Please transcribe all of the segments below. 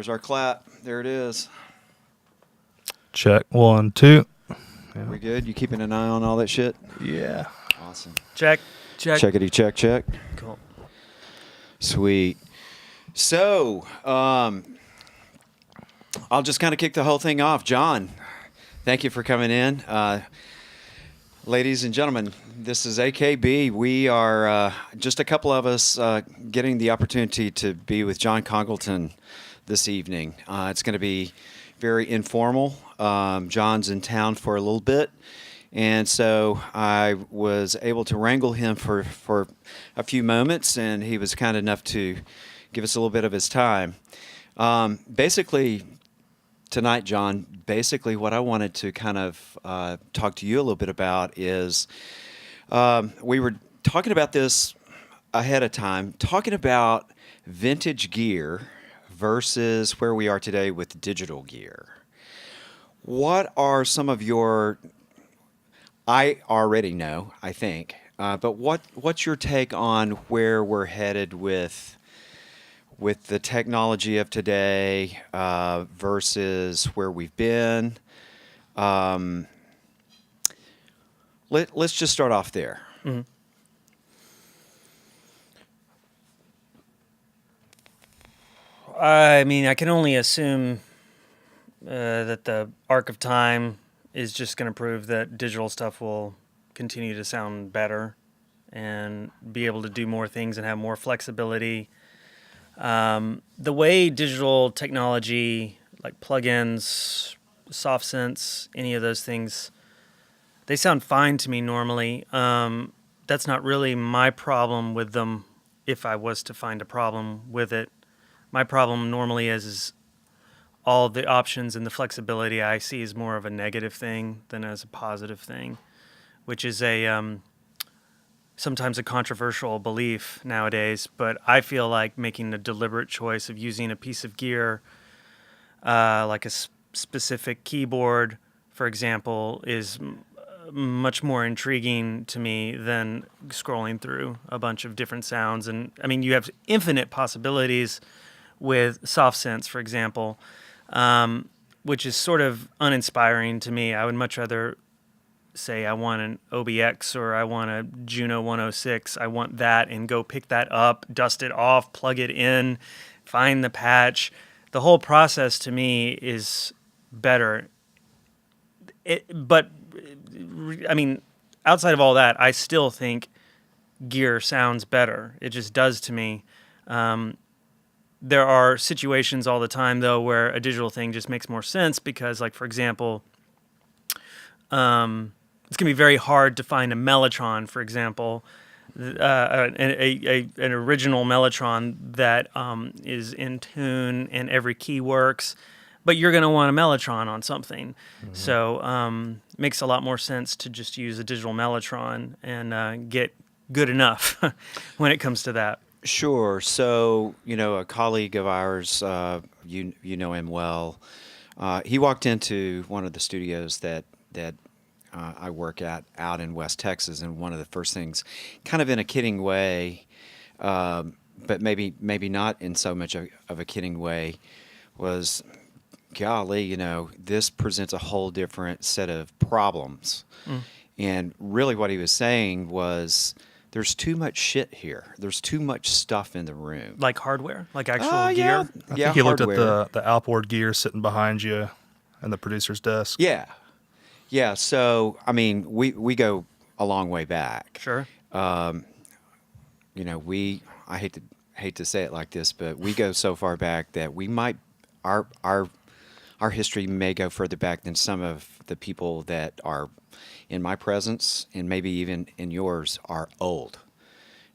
There's our clap. There it is. Check 1, 2. Yeah. We good? You keeping an eye on all that shit? Yeah. Awesome. Check. Checkity check. Cool. Sweet. So, I'll just kind of kick the whole thing off. John, thank you for coming in. Ladies and gentlemen, this is AKB. We are just a couple of us getting the opportunity to be with John Congleton this evening. It's going to be very informal. John's in town for a little bit, and so I was able to wrangle him for a few moments, and he was kind enough to give us a little bit of his time. Basically, tonight, John, what I wanted to kind of talk to you a little bit about is we were talking about this ahead of time, talking about vintage gear versus where we are today with digital gear. What are some of your, I already know, I think, but what's your take on where we're headed with the technology of today versus where we've been? Let's just start off there. Mm-hmm. I mean, I can only assume that the arc of time is just going to prove that digital stuff will continue to sound better and be able to do more things and have more flexibility. The way digital technology, like plugins, soft synths, any of those things, they sound fine to me normally. That's not really my problem with them if I was to find a problem with it. My problem normally is all the options and the flexibility I see is more of a negative thing than as a positive thing, which is sometimes a controversial belief nowadays. But I feel like making a deliberate choice of using a piece of gear, like a specific keyboard, for example, is much more intriguing to me than scrolling through a bunch of different sounds. And I mean, you have infinite possibilities with soft synths, for example, which is sort of uninspiring to me. I would much rather say I want an OBX or I want a Juno 106. I want that and go pick that up, dust it off, plug it in, find the patch. The whole process to me is better. But I mean, outside of all that, I still think gear sounds better. It just does to me. There are situations all the time, though, where a digital thing just makes more sense because, like, for example, it's going to be very hard to find a Mellotron, for example, an original Mellotron that is in tune and every key works, but you're going to want a Mellotron on something. Mm-hmm. So it makes a lot more sense to just use a digital Mellotron and get good enough when it comes to that. Sure. So, a colleague of ours, you know him well. He walked into one of the studios that I work at out in West Texas, and one of the first things, kind of in a kidding way, but maybe not in so much of a kidding way, was, golly, this presents a whole different set of problems. Mm. And really what he was saying was, there's too much shit here. There's too much stuff in the room. Like hardware? Like actual gear? I think he looked at the outboard gear sitting behind you and the producer's desk. Yeah. Yeah, so, I mean, we go a long way back. Sure. I hate to say it like this, but we go so far back that we might, our history may go further back than some of the people that are in my presence, and maybe even in yours, are old.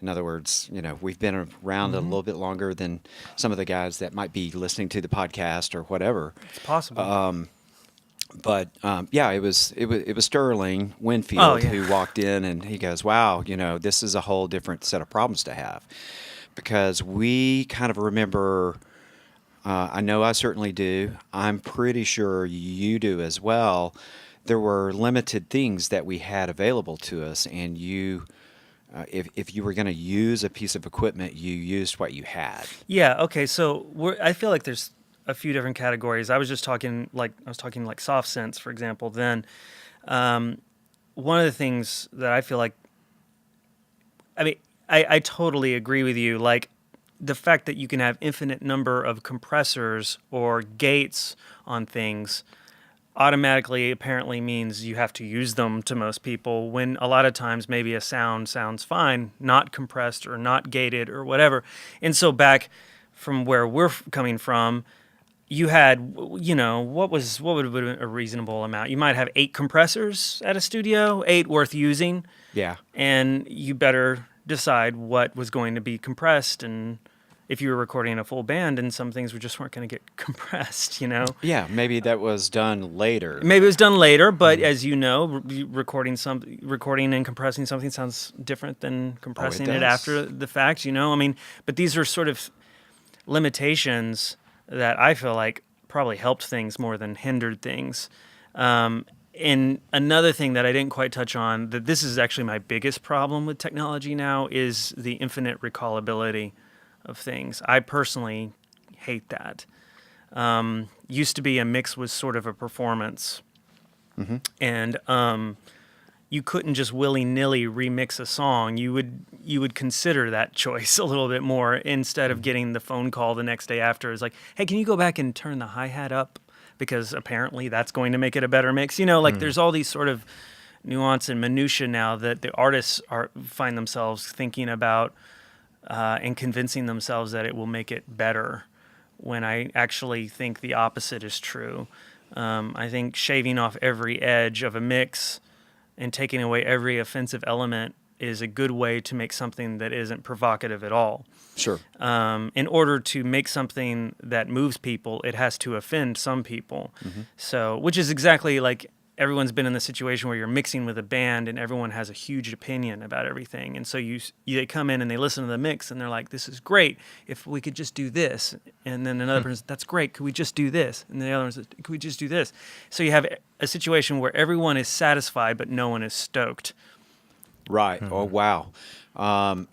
In other words, we've been around Mm-hmm. a little bit longer than some of the guys that might be listening to the podcast or whatever. It's possible. But it was Sterling Winfield who walked in, and he goes, "Wow, this is a whole different set of problems to have," because we kind of remember. I know I certainly do. I'm pretty sure you do as well. There were limited things that we had available to us, and you, if you were going to use a piece of equipment, you used what you had. Yeah. Okay. So I feel like there's a few different categories. I was talking like soft synths, for example. Then one of the things that I feel like, I mean, I totally agree with you. Like the fact that you can have infinite number of compressors or gates on things automatically apparently means you have to use them to most people, when a lot of times maybe a sound sounds fine, not compressed or not gated or whatever. And so back from where we're coming from, you had, what would have been a reasonable amount? You might have 8 compressors at a studio, 8 worth using. Yeah. And you better decide what was going to be compressed, and if you were recording a full band and some things just weren't going to get compressed, Yeah, maybe that was done later. Maybe it was done later, but as you know, recording and compressing something sounds different than compressing it does. after the fact, I mean, but these are sort of limitations that I feel like probably helped things more than hindered things. And another thing that I didn't quite touch on, that this is actually my biggest problem with technology now, is the infinite recallability of things. I personally hate that. Used to be a mix was sort of a performance, and you couldn't just willy-nilly remix a song. You would consider that choice a little bit more, instead of getting the phone call the next day after. It's like, hey, can you go back and turn the hi-hat up? Because apparently that's going to make it a better mix. There's all these sort of nuance and minutia now that the artists find themselves thinking about and convincing themselves that it will make it better, when I actually think the opposite is true. I think shaving off every edge of a mix and taking away every offensive element is a good way to make something that isn't provocative at all. Sure. In order to make something that moves people, it has to offend some people. So, which is exactly like everyone's been in the situation where you're mixing with a band and everyone has a huge opinion about everything. And so they come in and they listen to the mix and they're like, this is great. If we could just do this. And then another person says, that's great. Could we just do this? And the other one says, could we just do this? So you have a situation where everyone is satisfied, but no one is stoked. Right. Oh, wow.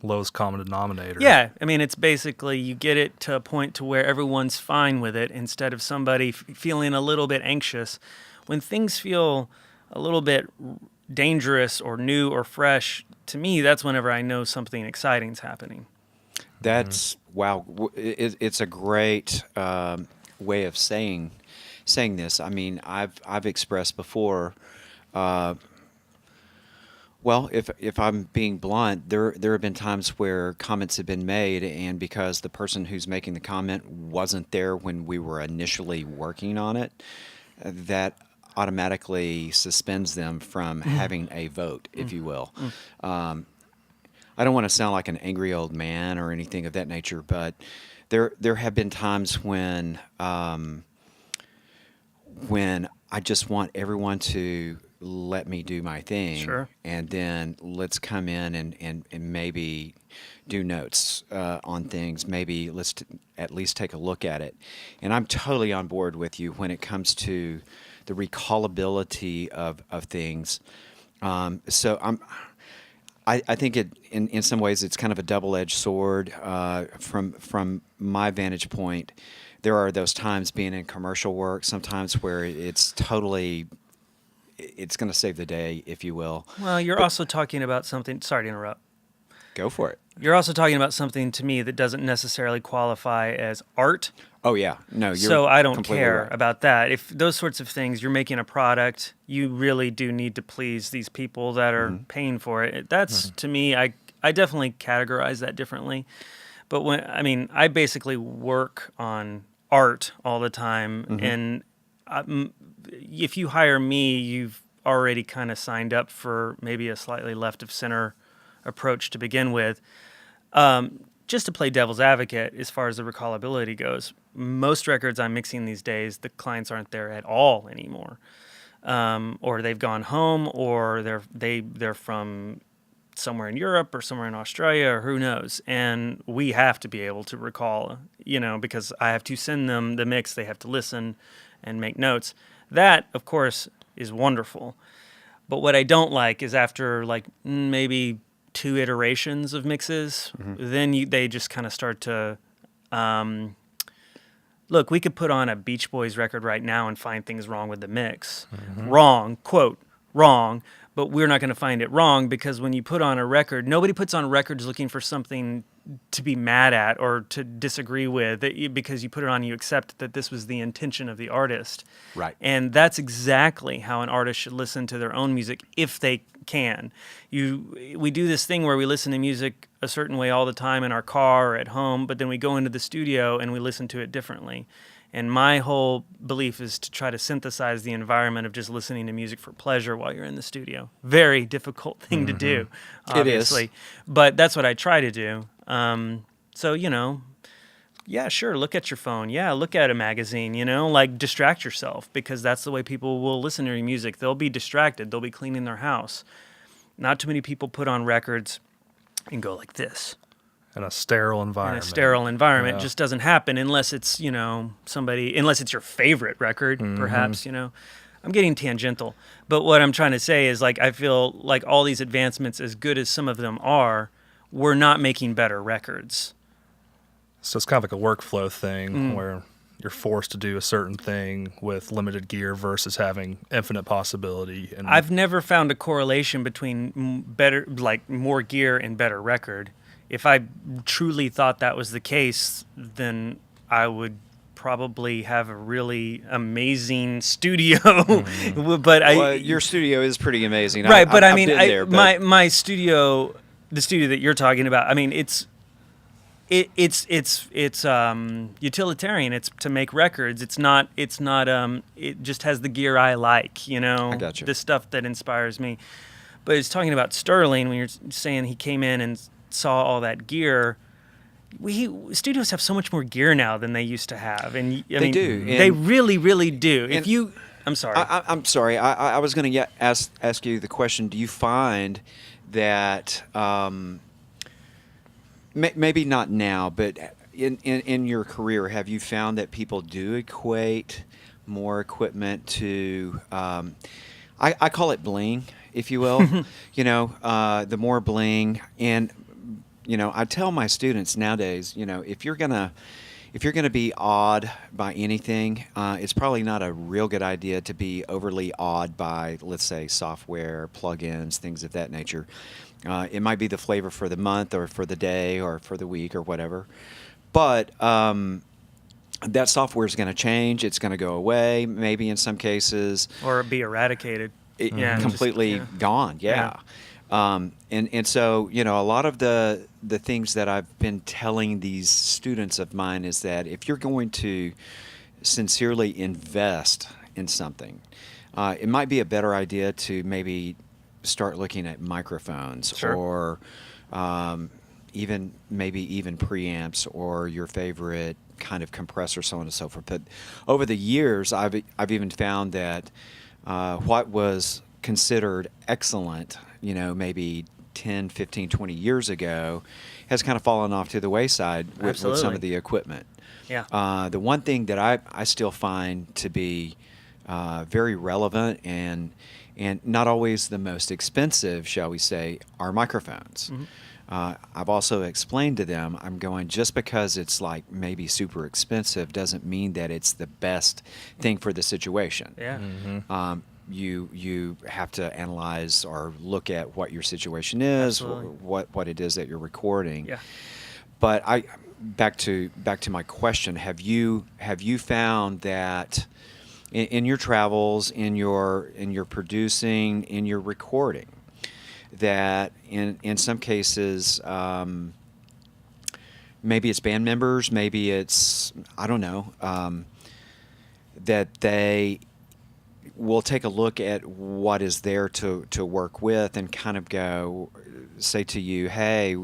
Lowest common denominator. Yeah, I mean, it's basically you get it to a point to where everyone's fine with it, instead of somebody feeling a little bit anxious. When things feel a little bit dangerous or new or fresh, to me, that's whenever I know something exciting is happening. That's wow. It's a great way of saying this. I mean, I've expressed before. Well, if I'm being blunt, there have been times where comments have been made, and because the person who's making the comment wasn't there when we were initially working on it, that automatically suspends them from having a vote, if you will. I don't want to sound like an angry old man or anything of that nature, but there have been times when I just want everyone to let me do my thing, Sure. and then let's come in and maybe do notes on things. Maybe let's at least take a look at it. And I'm totally on board with you when it comes to the recallability of things. So I think in some ways it's kind of a double-edged sword. From my vantage point, there are those times being in commercial work, sometimes where it's going to save the day, if you will. Well, you're also talking about something. Sorry to interrupt. Go for it. You're also talking about something to me that doesn't necessarily qualify as art. Oh, yeah. No, you're So I don't completely care right. about that. If those sorts of things, you're making a product, you really do need to please these people that are paying for it. That's, to me, I definitely categorize that differently. But I basically work on art all the time. And if you hire me, you've already kind of signed up for maybe a slightly left of center approach to begin with. Just to play devil's advocate, as far as the recallability goes, most records I'm mixing these days, the clients aren't there at all anymore, or they've gone home, or they're from somewhere in Europe or somewhere in Australia, or who knows. And we have to be able to recall, because I have to send them the mix. They have to listen and make notes. That, of course, is wonderful. But what I don't like is after maybe 2 iterations of mixes, then they just kind of start to look, we could put on a Beach Boys record right now and find things wrong with the mix. Wrong, quote, wrong, but we're not going to find it wrong because when you put on a record, nobody puts on records looking for something to be mad at or to disagree with, because you put it on, you accept that this was the intention of the artist. Right. And that's exactly how an artist should listen to their own music if they can. We do this thing where we listen to music a certain way all the time in our car or at home, but then we go into the studio and we listen to it differently. And my whole belief is to try to synthesize the environment of just listening to music for pleasure while you're in the studio. Very difficult thing to do, obviously. It is. But that's what I try to do. So, yeah, sure, look at your phone. Yeah, look at a magazine, like distract yourself, because that's the way people will listen to your music. They'll be distracted. They'll be cleaning their house. Not too many people put on records and go like this. In a sterile environment. In a sterile environment. Yeah. It just doesn't happen unless it's, unless it's your favorite record, perhaps, I'm getting tangential. But what I'm trying to say is, like, I feel like all these advancements, as good as some of them are, we're not making better records. So it's kind of like a workflow thing where you're forced to do a certain thing with limited gear versus having infinite possibility. And I've never found a correlation between more gear and better record. If I truly thought that was the case, then I would probably have a really amazing studio. But your studio is pretty amazing. Right, but I've I mean, been there, but my studio, the studio that you're talking about, I mean, it's utilitarian. It's to make records. It's not. It just has the gear I like. I got you. The stuff that inspires me. But it's talking about Sterling when you're saying he came in and saw all that gear. Studios have so much more gear now than they used to have, and They do, They and- really, really do. If and- you, I'm sorry. I'm sorry. I was going to ask you the question. Do you find that maybe not now, but in your career, have you found that people do equate more equipment to I call it bling, if you will. The more bling, and I tell my students nowadays, if you're gonna be awed by anything, it's probably not a real good idea to be overly awed by, let's say, software, plugins, things of that nature. It might be the flavor for the month or for the day or for the week or whatever. But that software is going to change. It's going to go away, maybe in some cases. or be eradicated. Completely gone. Yeah. And so, a lot of the things that I've been telling these students of mine is that if you're going to sincerely invest in something, it might be a better idea to maybe start looking at microphones. Sure. Or even preamps or your favorite kind of compressor, so on and so forth. But over the years, I've even found that what was considered excellent, maybe 10, 15, 20 years ago, has kind of fallen off to the wayside with some Absolutely. of the equipment. Yeah. The one thing that I still find to be very relevant and not always the most expensive, shall we say, are microphones. I've also explained to them, I'm going, just because it's like maybe super expensive doesn't mean that it's the best thing for the situation. Yeah. You have to analyze or look at what your situation is, Absolutely. what it is that you're recording. Yeah. But back to my question, have you found that in your travels, in your producing, in your recording, that in some cases, maybe it's band members, maybe it's, I don't know, that they will take a look at what is there to work with and kind of say to you, hey,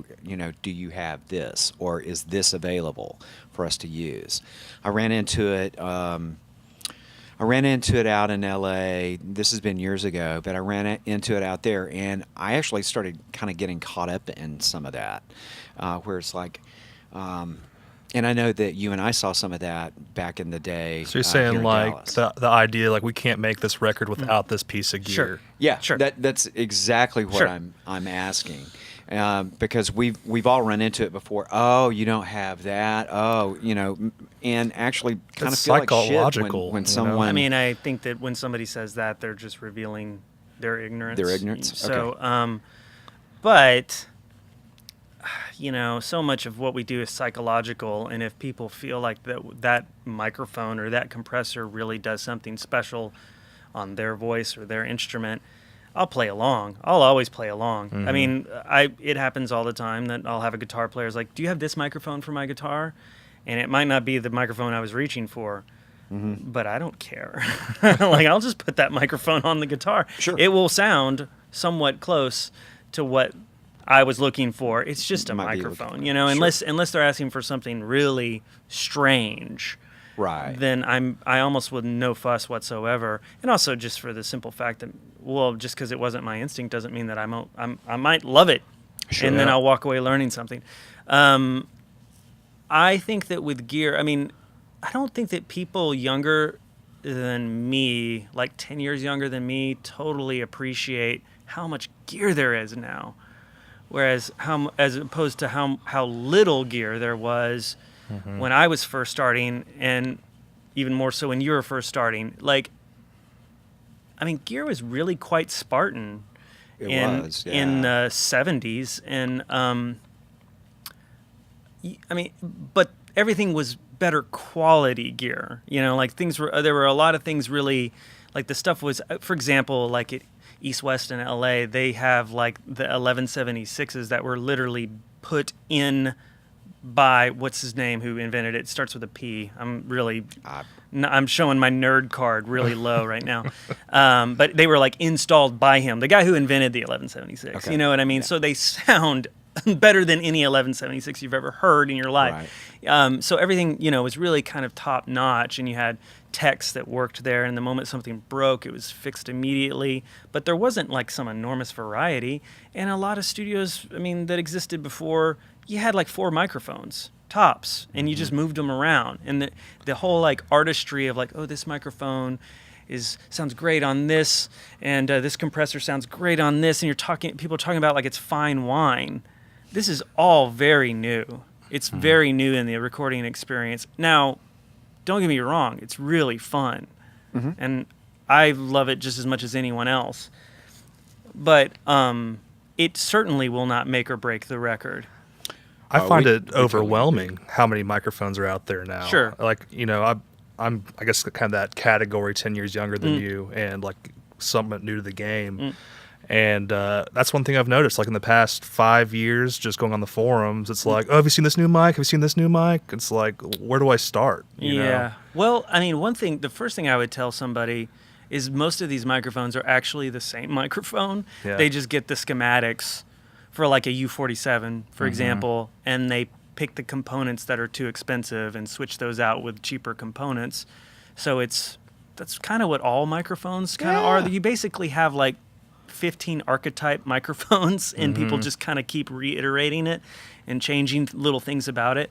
do you have this, or is this available for us to use? I ran into it out in LA. This has been years ago, but I ran into it out there, and I actually started kind of getting caught up in some of that, where it's like, and I know that you and I saw some of that back in the day. So you're here saying in like Dallas. the idea like we can't make this record without this piece of gear. Sure. Yeah, Sure. that's exactly what Sure. I'm asking. because we've all run into it before. Oh, you don't have that. Oh, and actually kind It's of feel like shit psychological, when you know? someone. I mean, I think that when somebody says that, they're just revealing their ignorance. Their ignorance? So, Okay. but so much of what we do is psychological, and if people feel like that microphone or that compressor really does something special on their voice or their instrument, I'll play along. I'll always play along. I mean, it happens all the time that I'll have a guitar player's like, "Do you have this microphone for my guitar?" And it might not be the microphone I was reaching for, but I don't care. Like, I'll just put that microphone on the guitar. Sure. It will sound somewhat close to what I was looking for. It's just a Might be microphone, sure. unless they're asking for something really strange. Right. Then I almost with no fuss whatsoever, and also just for the simple fact that, well, just because it wasn't my instinct doesn't mean that I might love it, Sure. and then Yeah. I'll walk away learning something. I think that with gear, I mean, I don't think that people younger than me, like 10 years younger than me, totally appreciate how much gear there is now. Whereas as opposed to how little gear there was when I was first starting, and even more so when you were first starting. Like, I mean, gear was really quite Spartan It in was, in yeah. the 70s, and I mean, but everything was better quality gear. Like there were a lot of things really, like the stuff was, for example, like at East West in LA, they have like the 1176s that were literally put in by what's his name who invented it. It starts with a P. I'm showing my nerd card really low right now. But they were like installed by him, the guy who invented the 1176. Okay. You know what I mean? Yeah. So they sound better than any 1176 you've ever heard in your life. Right. So everything, was really kind of top notch, and you had techs that worked there, and the moment something broke, it was fixed immediately. But there wasn't like some enormous variety. And a lot of studios, I mean, that existed before, you had like 4 microphones tops, and you just moved them around. And the whole like artistry of like, oh, this microphone sounds great on this, and this compressor sounds great on this, and people are talking about like it's fine wine. This is all very new. It's very new in the recording experience. Now, don't get me wrong, it's really fun. And I love it just as much as anyone else. But it certainly will not make or break the record. I find we it totally overwhelming how many microphones are out there now. Sure. Like, I'm I guess kind of that category 10 years younger than you, and like somewhat new to the game. And that's one thing I've noticed. Like in the past 5 years, just going on the forums, it's like, oh, have you seen this new mic? Have you seen this new mic? It's like, where do I start? You know? Well, I mean, the first thing I would tell somebody is most of these microphones are actually the same microphone. Yeah. They just get the schematics for like a U47, for example, and they pick the components that are too expensive and switch those out with cheaper components. So that's kind of what all microphones kind of are. You basically have like 15 archetype microphones, and people just kind of keep reiterating it and changing little things about it.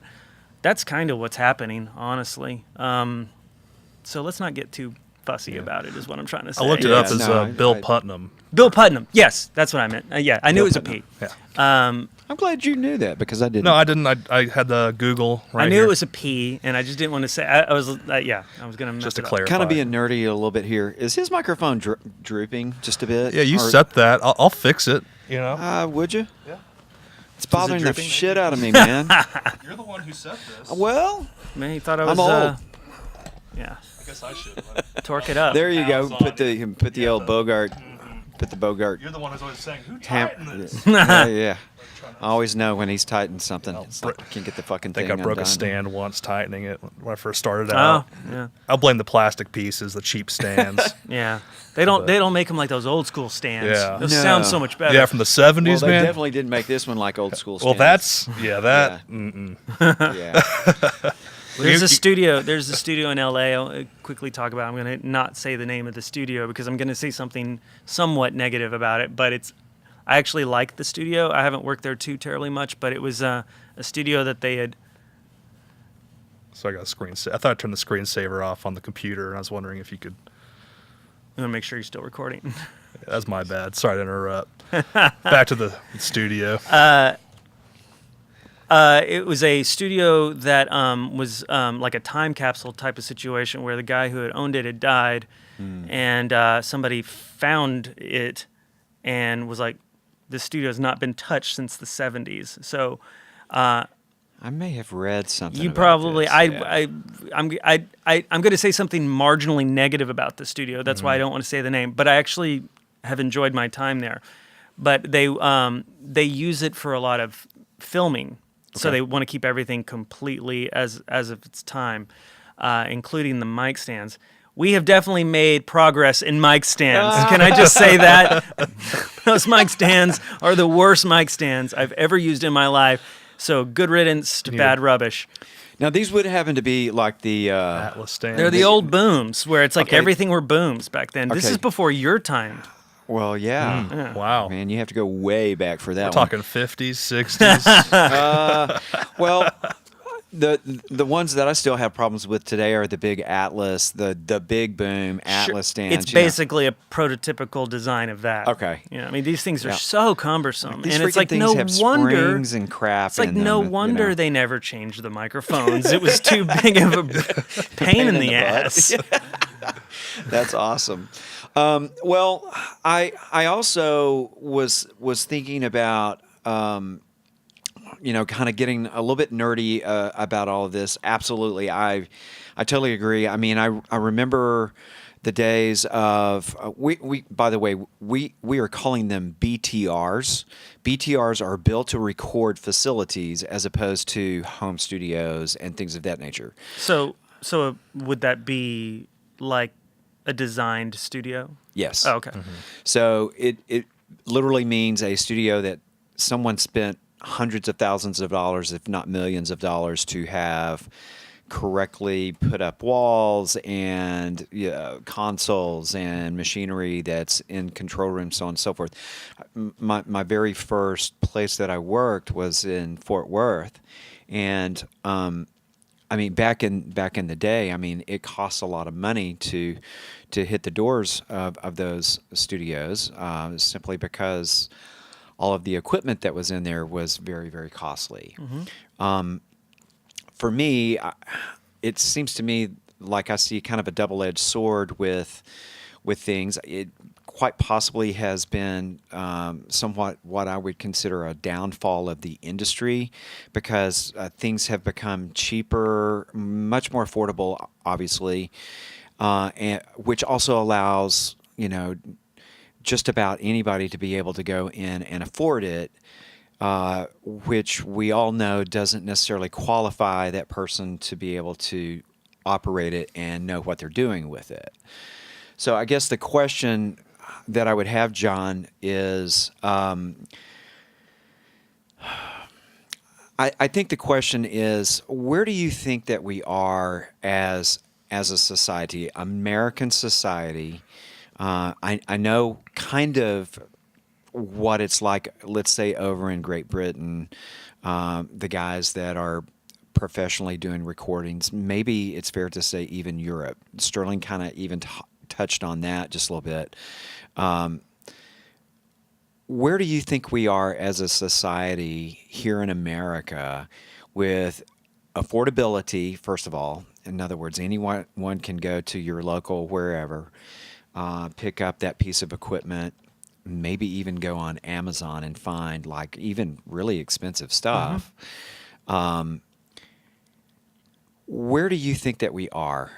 That's kind of what's happening, honestly. So let's not get too fussy about it, is what I'm trying to say. I looked it up as no, Bill I- Putnam. Bill Putnam. Yes, that's what I meant. Yeah, I knew it was a P. Yeah. I'm glad you knew that because I didn't. No, I didn't. I had the Google right I knew here. it was a P, and I just didn't want to say. I was going to mess Just to it up. clarify. Kind of being nerdy a little bit here. Is his microphone drooping just a bit? Yeah, you Or- set that. I'll fix it. You know. Would you? Yeah. It's bothering the drooping? shit out of me, man. You're the one who set this. Well, Man, he thought I was. I'm old. Yeah, I guess I should. torque it up. there you go. Amazon. Put the old Bogart. Put the Bogart. You're the one who's always saying, "Who Ham- tightened this?" yeah. I always know when he's tightened something. It's like, Bro- I can't get the fucking I think thing I broke undone. a stand once tightening it when I first started Oh, out. yeah, I'll blame the plastic pieces, the cheap stands. yeah. They don't make them like those old school stands. Yeah. Those No. sound so much better. Yeah, from the Well, '70s, they man. definitely didn't make this one like old school. Well, stands. that's that. Yeah. Mm-mm. Yeah. There's You- a studio. There's a studio in LA. I'll quickly talk about. I'm going to not say the name of the studio because I'm going to say something somewhat negative about it. But I actually like the studio. I haven't worked there too terribly much, but it was a studio that they had. So I got a I thought I turned the screensaver off on the computer, and I was wondering if you could. I'm going to make sure you're still recording. That's my bad. Sorry to interrupt. Back to the studio. It was a studio that was like a time capsule type of situation where the guy who had owned it had died, and somebody found it and was like, "This studio has not been touched since the '70s." So I may have read something. you about probably this, I'm going to say something marginally negative about the studio. That's why I don't want to say the name, but I actually have enjoyed my time there. But they use it for a lot of filming. So they want to keep everything completely as of its time, including the mic stands. We have definitely made progress in mic stands. Can I just say that? Those mic stands are the worst mic stands I've ever used in my life. So good riddance to bad rubbish. Now these would happen to be like the Atlas stand. They're the old booms where it's like Okay. everything were booms back then. This Okay. is before your time. well, yeah. Wow. Man, you have to go way back for that. We're talking 50s, 60s. Well, the ones that I still have problems with today are the big Atlas, the big boom Atlas stands. It's basically a prototypical design of that. Okay. You know, I mean, these things are Yeah. so cumbersome, These and it's freaking like things no have wonder. springs and crap. It's like in no them, wonder they never changed the microphones. It was too big of a pain in the butt. ass. That's awesome. Well, I also was thinking about kind of getting a little bit nerdy about all of this. Absolutely, I totally agree. I mean, I remember the days of we by the way we are calling them BTRs. BTRs are built to record facilities as opposed to home studios and things of that nature. So would that be like a designed studio? Yes. Oh, okay. So it literally means a studio that someone spent hundreds of thousands of dollars, if not millions of dollars, to have correctly put up walls and consoles and machinery that's in control rooms, so on and so forth. My very first place that I worked was in Fort Worth, and I mean, back in the day, I mean, it costs a lot of money to hit the doors of those studios, simply because all of the equipment that was in there was very, very costly. For me, it seems to me like I see kind of a double-edged sword with things. It quite possibly has been somewhat what I would consider a downfall of the industry, because things have become cheaper, much more affordable, obviously, and which also allows just about anybody to be able to go in and afford it, which we all know doesn't necessarily qualify that person to be able to operate it and know what they're doing with it. So I guess the question that I would have, John, is I think the question is, where do you think that we are as a society, American society? I know kind of what it's like, let's say, over in Great Britain, the guys that are professionally doing recordings. Maybe it's fair to say even Europe. Sterling kind of even touched on that just a little bit. Where do you think we are as a society here in America with affordability, first of all? In other words, anyone can go to your local wherever, pick up that piece of equipment, maybe even go on Amazon and find like even really expensive stuff. Where do you think that we are?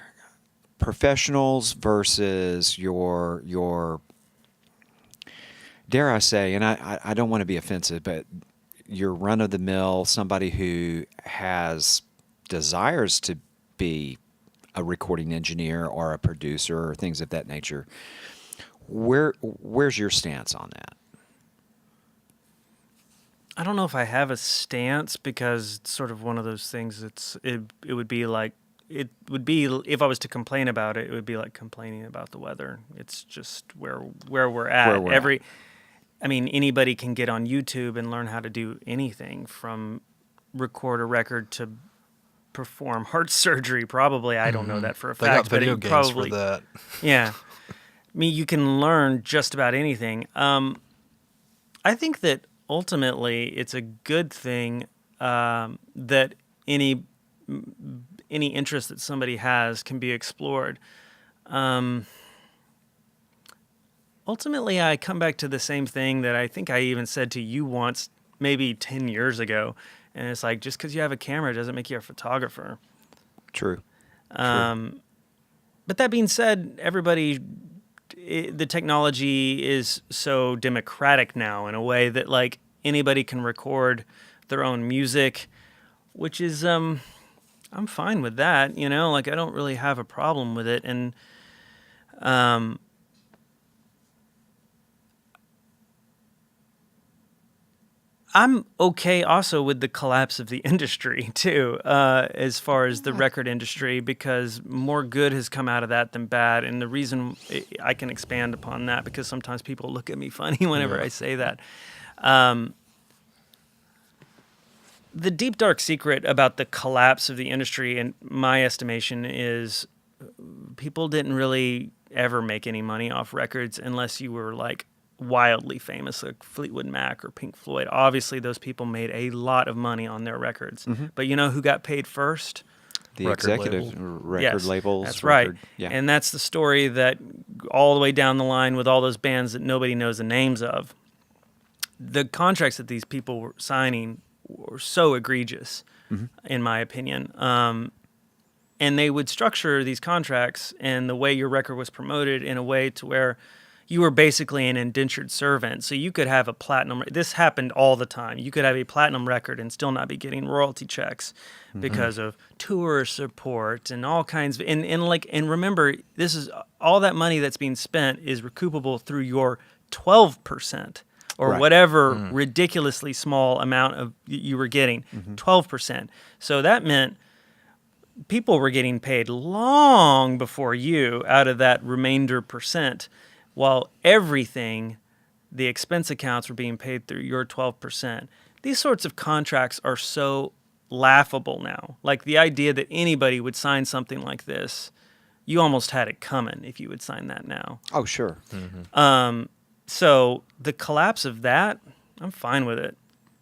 Professionals versus your dare I say, and I don't want to be offensive, but your run-of-the-mill, somebody who has desires to be a recording engineer or a producer or things of that nature. Where's your stance on that? I don't know if I have a stance, because it's sort of one of those things. It would be like, it would be, if I was to complain about it, it would be like complaining about the weather. It's just where we're at. I mean, anybody can get on YouTube and learn how to do anything, from record a record to perform heart surgery. Probably, I don't know that for a They got fact, but video it games probably for that. yeah. mean, you can learn just about anything. I think that ultimately it's a good thing that any interest that somebody has can be explored. Ultimately, I come back to the same thing that I think I even said to you once, maybe 10 years ago. And it's like, just because you have a camera doesn't make you a photographer. True. But that being said, the technology is so democratic now in a way that like anybody can record their own music, which is, I'm fine with that, you know, like I don't really have a problem with it. And, I'm okay also with the collapse of the industry too, as far as the record industry, because more good has come out of that than bad. And the reason I can expand upon that, because sometimes people look at me funny whenever I say that. The deep, dark secret about the collapse of the industry, in my estimation, is people didn't really ever make any money off records unless you were like wildly famous, like Fleetwood Mac or Pink Floyd. Obviously, those people made a lot of money on their records. But you know who got paid first? The Record executive label. record Yes, labels. That's right. Yeah. And that's the story that all the way down the line with all those bands that nobody knows the names of. The contracts that these people were signing were so egregious, in my opinion. And they would structure these contracts and the way your record was promoted in a way to where you were basically an indentured servant. So you could have a platinum. This happened all the time. You could have a platinum record and still not be getting royalty checks because of tour support and all kinds of. And remember, this is all that money that's being spent is recoupable through your 12% or whatever ridiculously small amount of you were getting. 12%. So that meant people were getting paid long before you out of that remainder percent, while everything, the expense accounts were being paid through your 12%. These sorts of contracts are so laughable now. Like the idea that anybody would sign something like this, you almost had it coming if you would sign that now. Oh, sure. So the collapse of that, I'm fine with it.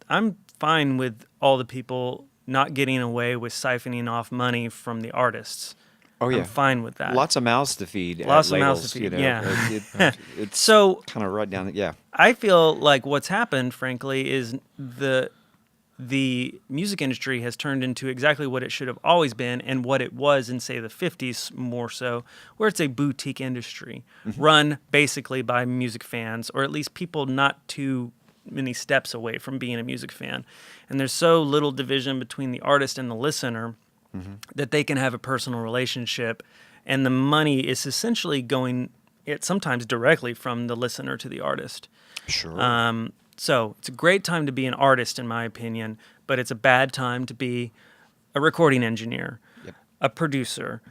I'm fine with all the people not getting away with siphoning off money from the artists. Oh, yeah. I'm fine with that. Lots of mouths to feed. Lots at of mouths labels, to feed, you know. yeah. It's So kind of right down. Yeah. I feel like what's happened, frankly, is the music industry has turned into exactly what it should have always been and what it was in, say, the 50s more so, where it's a boutique industry run basically by music fans, or at least people not too many steps away from being a music fan. And there's so little division between the artist and the listener that they can have a personal relationship, and the money is essentially going sometimes directly from the listener to the artist. Sure. So it's a great time to be an artist, in my opinion, but it's a bad time to be a recording engineer, a producer,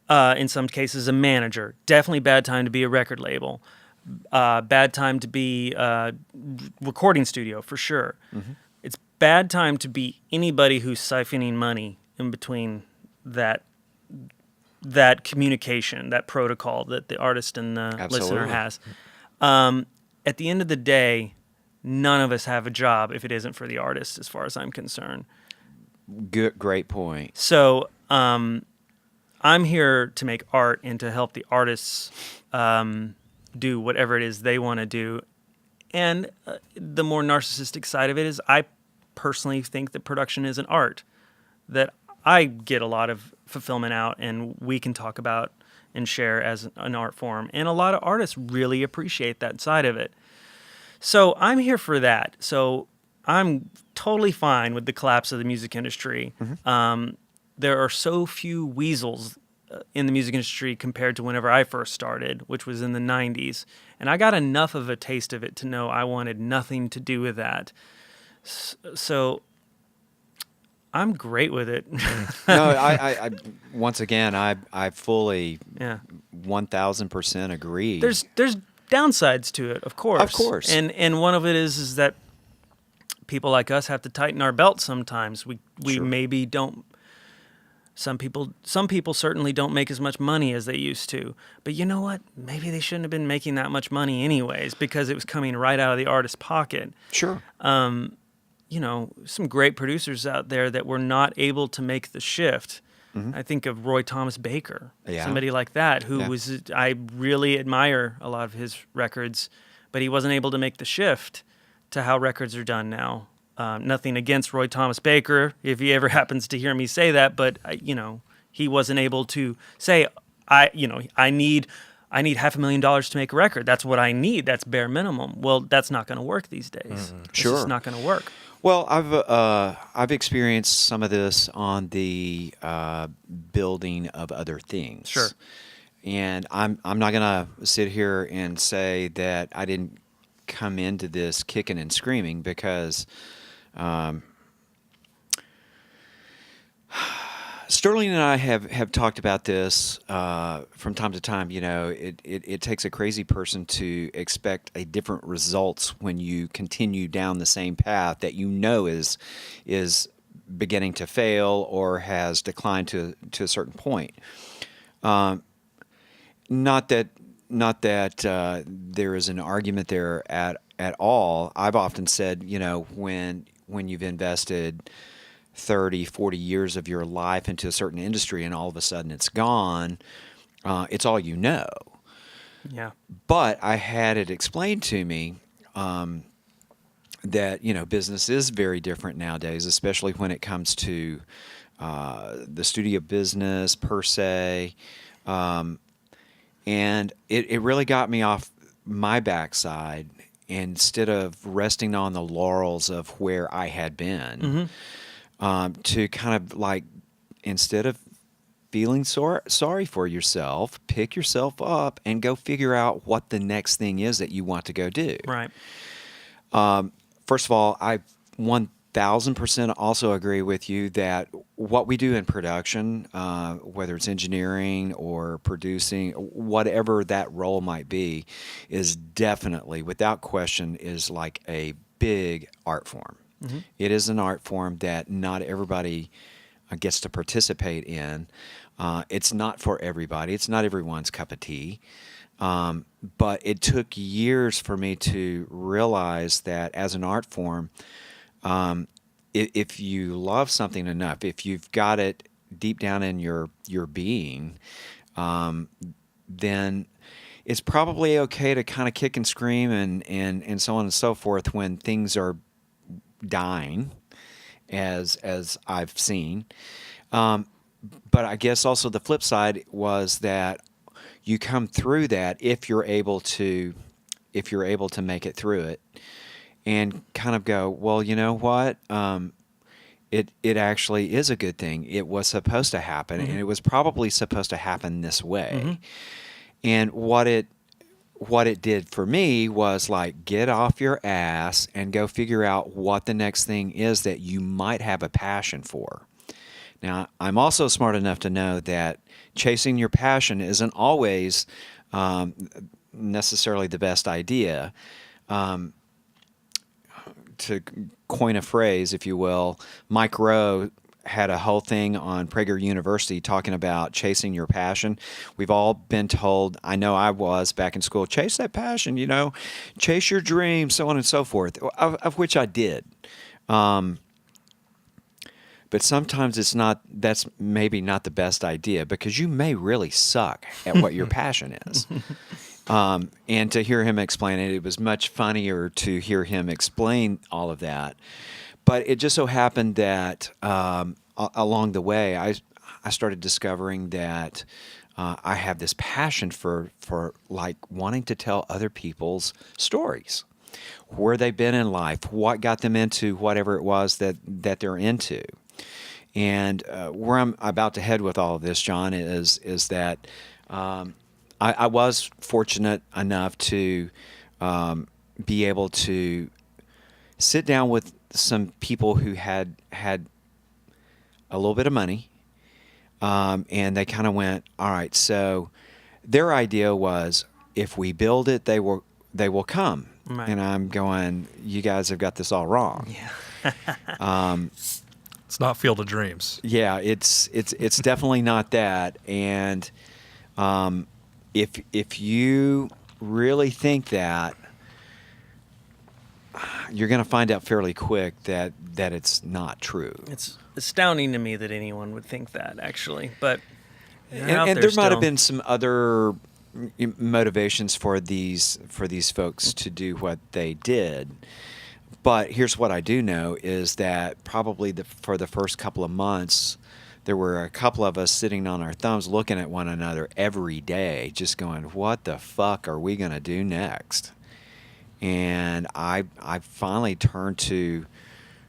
in some cases a manager. Definitely bad time to be a record label. Bad time to be a recording studio, for sure. It's bad time to be anybody who's siphoning money in between that communication, that protocol that the artist and the listener has. At the end of the day, none of us have a job if it isn't for the artist, as far as I'm concerned. Good, great point. So I'm here to make art and to help the artists do whatever it is they want to do. And the more narcissistic side of it is I personally think that production is an art that I get a lot of fulfillment out, and we can talk about and share as an art form. And a lot of artists really appreciate that side of it. So I'm here for that. So I'm totally fine with the collapse of the music industry. There are so few weasels in the music industry compared to whenever I first started, which was in the 90s. And I got enough of a taste of it to know I wanted nothing to do with that. So I'm great with it. No, I once again, I fully 1000% agree. There's downsides to it, of course. Of course. And one of it is that people like us have to tighten our belts sometimes. We Sure. maybe don't Some people certainly don't make as much money as they used to. But you know what? Maybe they shouldn't have been making that much money anyways, because it was coming right out of the artist's pocket. Sure. Some great producers out there that were not able to make the shift. Mm-hmm. I think of Roy Thomas Baker, somebody like that, who was, I really admire a lot of his records, but he wasn't able to make the shift to how records are done now. Nothing against Roy Thomas Baker, if he ever happens to hear me say that, but he wasn't able to say, I need $500,000 to make a record. That's what I need. That's bare minimum. Well, that's not going to work these days. Mm-hmm. It's just not going to work. Well, I've experienced some of this on the building of other things. Sure. And I'm not going to sit here and say that I didn't come into this kicking and screaming, because Sterling and I have talked about this from time to time. It takes a crazy person to expect a different results when you continue down the same path that is beginning to fail or has declined to a certain point. Not that there is an argument there at all. I've often said, when you've invested 30, 40 years of your life into a certain industry and all of a sudden it's gone, it's all you know. Yeah. But I had it explained to me that, business is very different nowadays, especially when it comes to the studio business per se. And it really got me off my backside, instead of resting on the laurels of where I had been, to kind of like, instead of feeling sorry for yourself, pick yourself up and go figure out what the next thing is that you want to go do. Right. First of all, I 1,000% also agree with you that what we do in production, whether it's engineering or producing, whatever that role might be, is definitely, without question, is like a big art form. Mm-hmm. It is an art form that not everybody gets to participate in. It's not for everybody. It's not everyone's cup of tea. But it took years for me to realize that as an art form, if you love something enough, if you've got it deep down in your being, then it's probably okay to kind of kick and scream and so on and so forth when things are dying, as I've seen. But I guess also the flip side was that you come through that if you're able to make it through it. And kind of go, well, you know what? It actually is a good thing. It was supposed to happen, and it was probably supposed to happen this way. Mm-hmm. And what it did for me was like, get off your ass and go figure out what the next thing is that you might have a passion for. Now, I'm also smart enough to know that chasing your passion isn't always necessarily the best idea. To coin a phrase, if you will, Mike Rowe had a whole thing on Prager University talking about chasing your passion. We've all been told, I know I was back in school, chase that passion, chase your dream, so on and so forth, of which I did. But sometimes that's maybe not the best idea, because you may really suck at what your passion is. And to hear him explain it, it was much funnier to hear him explain all of that. But it just so happened that along the way, I started discovering that I have this passion for like wanting to tell other people's stories, where they've been in life, what got them into whatever it was that they're into. And where I'm about to head with all of this, John, is that I was fortunate enough to be able to sit down with some people who had a little bit of money, and they kind of went, all right, so their idea was, if we build it, they will come. Right. And I'm going, you guys have got this all wrong. Yeah. It's not Field of Dreams. Yeah, it's definitely not that. And if you really think that, you're going to find out fairly quick that it's not true. It's astounding to me that anyone would think that, actually. But they're out And there there might have still. been some other motivations for these folks to do what they did. But here's what I do know is that probably for the first couple of months, there were a couple of us sitting on our thumbs looking at one another every day, just going, what the fuck are we going to do next? And I finally turned to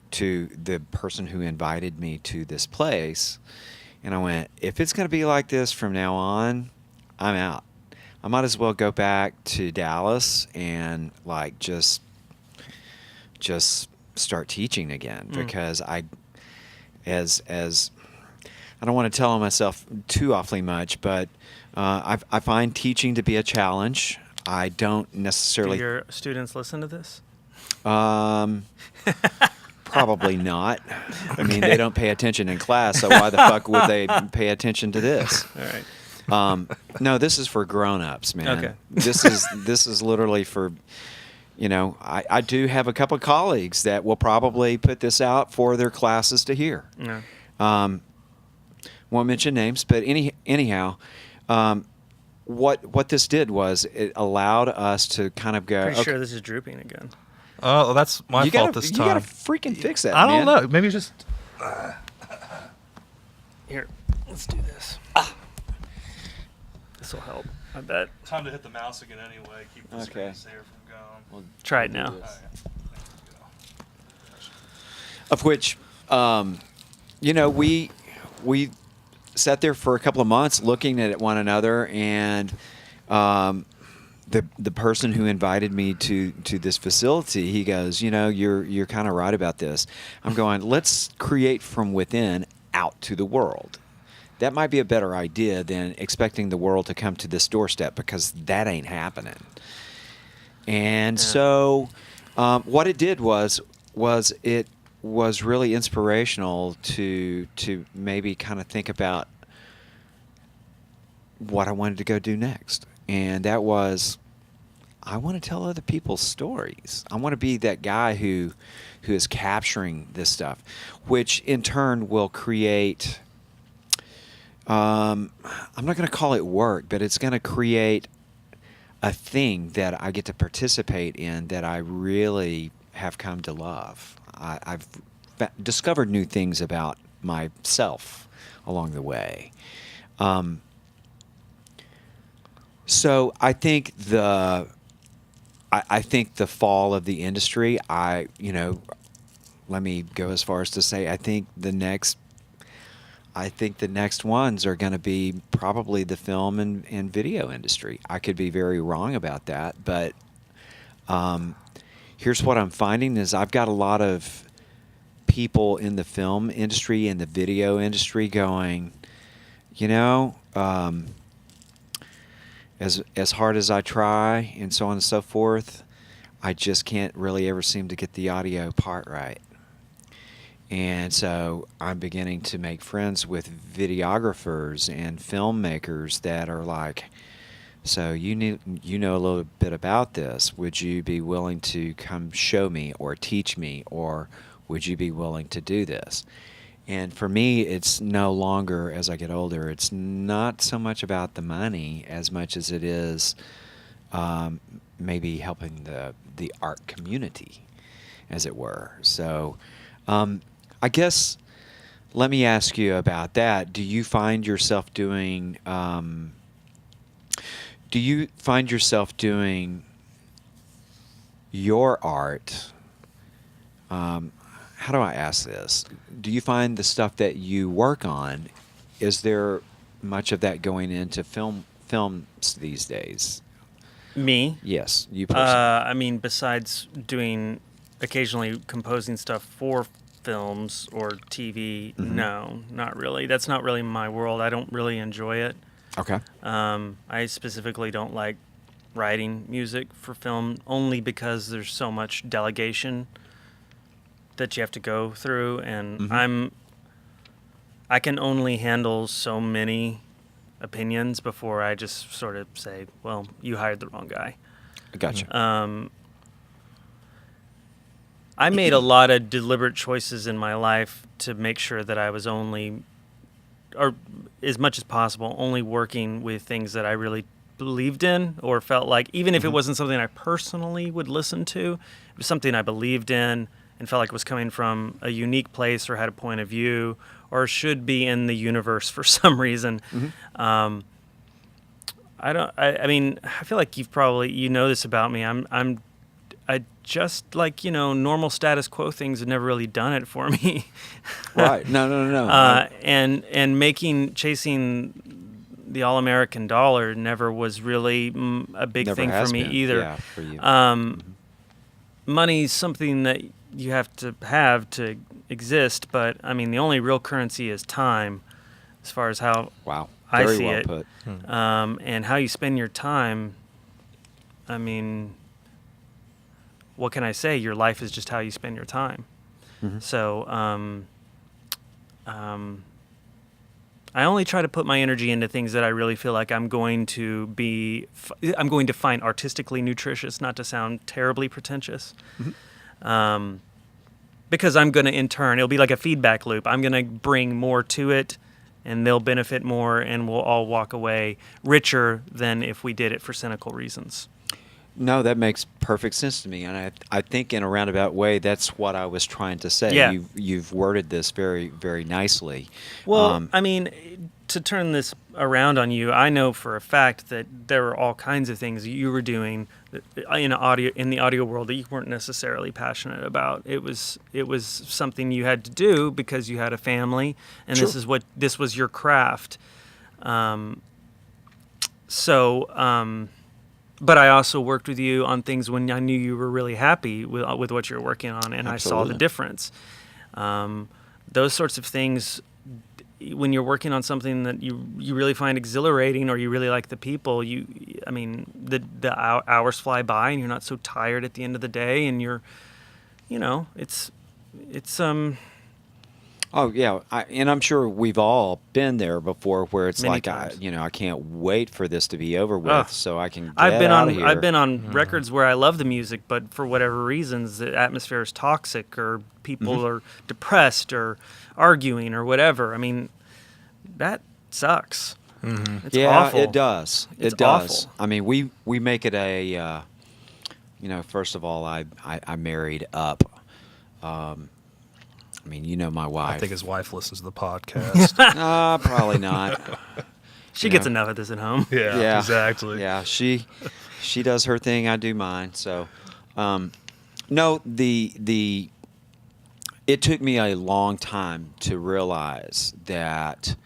the person who invited me to this place, and I went, if it's going to be like this from now on, I'm out. I might as well go back to Dallas and like just start teaching again, because I don't want to tell myself too awfully much, but I find teaching to be a challenge. I don't Do necessarily. your students listen to this? Probably not. I mean, they don't pay attention in class, so why the fuck would they pay attention to this? All right. No, this is for grown-ups, man. Okay. This is literally for, I do have a couple of colleagues that will probably put this out for their classes to hear. No. Won't mention names, but anyhow, what this did was it allowed us to kind of go. Pretty okay, sure this is drooping again. Oh, that's my fault this time. You gotta freaking fix that. I don't man. know. Maybe just. Here, let's do this. This will help, I bet. Time to hit the mouse again anyway. Keep the Okay. screensaver from going. We'll Try it do now. this. Of which, we sat there for a couple of months looking at one another, and the person who invited me to this facility, he goes, you're kind of right about this. I'm going, let's create from within out to the world. That might be a better idea than expecting the world to come to this doorstep, because that ain't happening. And so what it did was it was really inspirational to maybe kind of think about what I wanted to go do next. And that was, I want to tell other people's stories. I want to be that guy who is capturing this stuff, which in turn will create, I'm not going to call it work, but it's going to create a thing that I get to participate in that I really have come to love. I've discovered new things about myself along the way. So I think the fall of the industry, let me go as far as to say, I think the next ones are going to be probably the film and video industry. I could be very wrong about that, but here's what I'm finding is I've got a lot of people in the film industry and the video industry going, as hard as I try and so on and so forth, I just can't really ever seem to get the audio part right. And so I'm beginning to make friends with videographers and filmmakers that are like, so you know a little bit about this. Would you be willing to come show me or teach me, or would you be willing to do this? And for me, it's no longer, as I get older, it's not so much about the money as much as it is maybe helping the art community, as it were. So I guess let me ask you about that. Do you find yourself doing your art? How do I ask this? Do you find the stuff that you work on, is there much of that going into films these days? Me? Yes, you personally. Besides doing occasionally composing stuff for films or TV, no, not really. That's not really my world. I don't really enjoy it. Okay. I specifically don't like writing music for film, only because there's so much delegation that you have to go through, and I'm I can only handle so many opinions before I just sort of say, well, you hired the wrong guy. I gotcha. I made a lot of deliberate choices in my life to make sure that I was only, or as much as possible, only working with things that I really believed in or felt like, even if it wasn't something I personally would listen to, it was something I believed in and felt like it was coming from a unique place or had a point of view or should be in the universe for some reason. I mean, I feel like you know this about me. I just like, normal status quo things have never really done it for me. Right. No. And chasing the all-American dollar never was really a big Never thing for has me been. either. Yeah, for you. Money's something that you have to exist, but I mean, the only real currency is time, as far as how Wow. I Very see well it. put. And how you spend your time, I mean, what can I say? Your life is just how you spend your time. So, I only try to put my energy into things that I really feel like I'm going to find artistically nutritious, not to sound terribly pretentious. Because I'm going to, in turn, it'll be like a feedback loop. I'm going to bring more to it, and they'll benefit more, and we'll all walk away richer than if we did it for cynical reasons. No, that makes perfect sense to me, and I think in a roundabout way, that's what I was trying to say. Yeah. You've worded this very, very nicely. Well, I mean, to turn this around on you, I know for a fact that there were all kinds of things that you were doing in the audio world that you weren't necessarily passionate about. It was something you had to do because you had a family, and Sure. this was your craft. But I also worked with you on things when I knew you were really happy with what you were working on, and I saw the Absolutely. difference. Those sorts of things, when you're working on something that you really find exhilarating or you really like the people, the hours fly by and you're not so tired at the end of the day, and it's. Oh yeah, and I'm sure we've all been there before, where it's Many like times. I can't wait for this to be over with, Ugh. so I can get I've been out on of here. I've been on records where I love the music, but for whatever reasons, the atmosphere is toxic, or people are depressed, or arguing, or whatever. I mean, that sucks. It's yeah, awful. it does. It's It does. awful. I mean, we make it a. First of all, I married up. I mean, my wife. I think his wife listens to the podcast. Probably not. She gets enough of this at home. Yeah, exactly. Yeah, she does her thing, I do mine. So, no, it took me a long time to realize that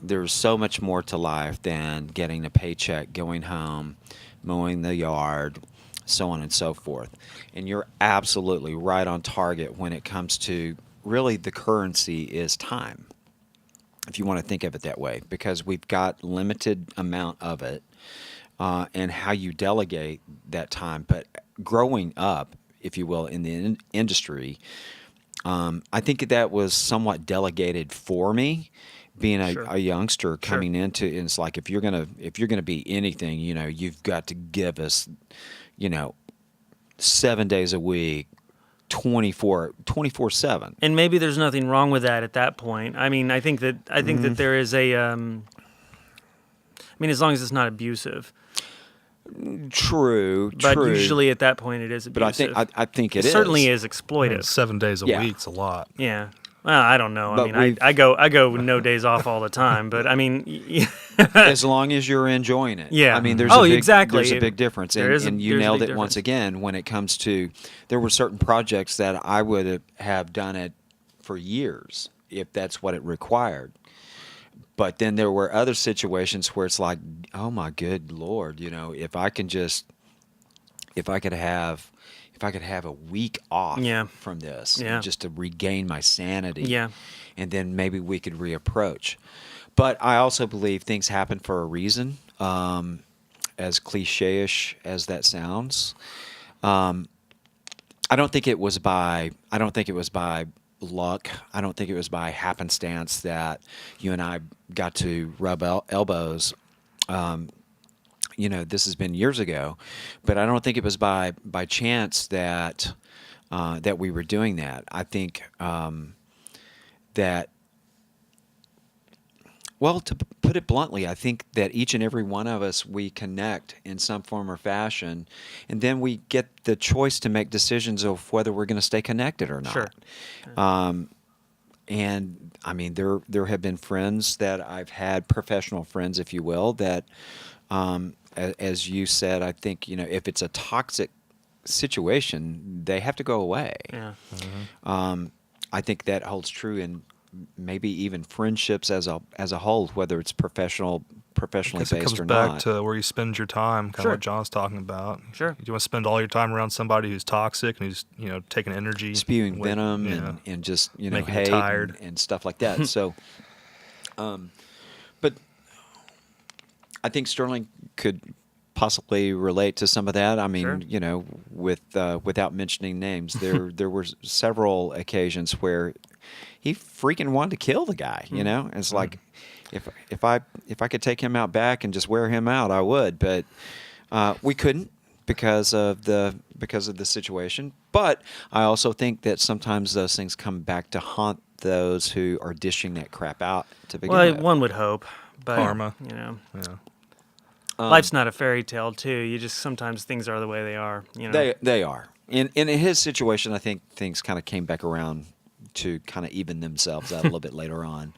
there's so much more to life than getting a paycheck, going home, mowing the yard, so on and so forth. And you're absolutely right on target when it comes to really the currency is time, if you want to think of it that way, because we've got limited amount of it, and how you delegate that time. But growing up, if you will, in the industry, I think that was somewhat delegated for me, being a youngster coming into. And it's like, if you're gonna be anything, you've got to give us, 7 days a week, 24/7. And maybe there's nothing wrong with that at that point. I mean, I think that there is a. As long as it's not abusive. True. But usually at that point it is But abusive. I think it certainly is. is exploitive. 7 days a Yeah. week's a lot. Yeah. Well, I don't know. But I go no days off all the time, but I mean, As long as you're enjoying it. Yeah. I mean, there's Oh, a big, exactly. There's a big difference, There is a- and you there's a nailed big it once difference. again when it comes to. There were certain projects that I would have done it for years if that's what it required. But then there were other situations where it's like, oh my good Lord, if I could have a week off Yeah. from this, Yeah. just to regain my sanity, Yeah. and then maybe we could reapproach. But I also believe things happen for a reason, as cliche-ish as that sounds. I don't think it was by luck. I don't think it was by happenstance that you and I got to rub elbows. This has been years ago, but I don't think it was by chance that that we were doing that. I think that, well, to put it bluntly, I think that each and every one of us, we connect in some form or fashion, and then we get the choice to make decisions of whether we're going to stay connected or not. Sure. And I mean, there have been friends that I've had, professional friends, if you will, that, as you said, I think, if it's a toxic situation, they have to go away. Yeah. I think that holds true in maybe even friendships as a whole, whether it's professionally Because it based comes or back not. to where you spend your time, kind Sure. of what John's talking about. Sure. You want to spend all your time around somebody who's toxic and who's taking energy, Spewing with- venom yeah. and just Making you hate tired. and stuff like that. So, but I think Sterling could possibly relate to some of that. I mean, Sure. without mentioning names, there were several occasions where he freaking wanted to kill the guy. It's like, if I could take him out back and just wear him out, I would. But we couldn't because of the situation. But I also think that sometimes those things come back to haunt those who are dishing that crap out to begin Well, with. one would hope, but Karma. Yeah. Um, Life's not a fairy tale, too. You just sometimes things are the way they are. They are. In his situation, I think things kind of came back around to kind of even themselves out a little bit later on.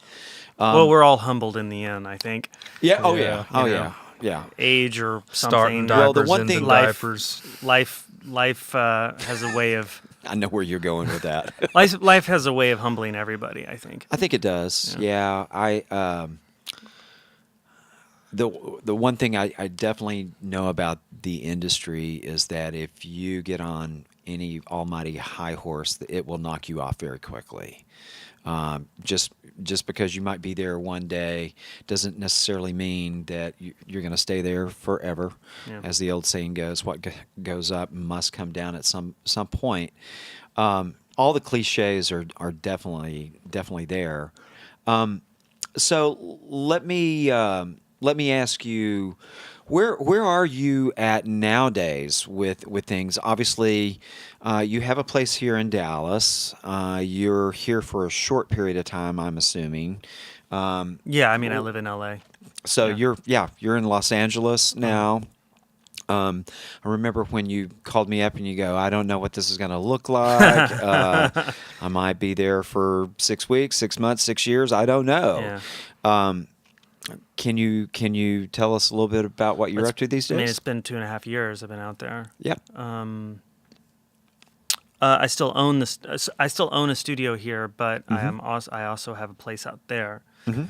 Well, we're all humbled in the end, I think. Yeah. Oh Yeah, yeah. Oh you yeah. know. Yeah. Age or Starting something. diapers Well, the one into thing- diapers. Life has a way of I know where you're going with that. life has a way of humbling everybody, I think. I think it does. Yeah. The one thing I definitely know about the industry is that if you get on any almighty high horse, it will knock you off very quickly. Just because you might be there one day doesn't necessarily mean that you're going to stay there forever. Yeah. As the old saying goes, what goes up must come down at some point. All the cliches are definitely there. So let me ask you, where are you at nowadays with things? Obviously, you have a place here in Dallas. You're here for a short period of time, I'm assuming. Yeah, I mean, I live in LA. So Yeah. you're in Los Angeles now. I remember when you called me up and you go, I don't know what this is going to look like. I might be there for 6 weeks, 6 months, 6 years. I don't know. Yeah. Can you tell us a little bit about what you're up to these days? I mean, it's been 2.5 years I've been out there. Yep. I still own a studio here, but Mm-hmm. I also have a place out there. Mhm.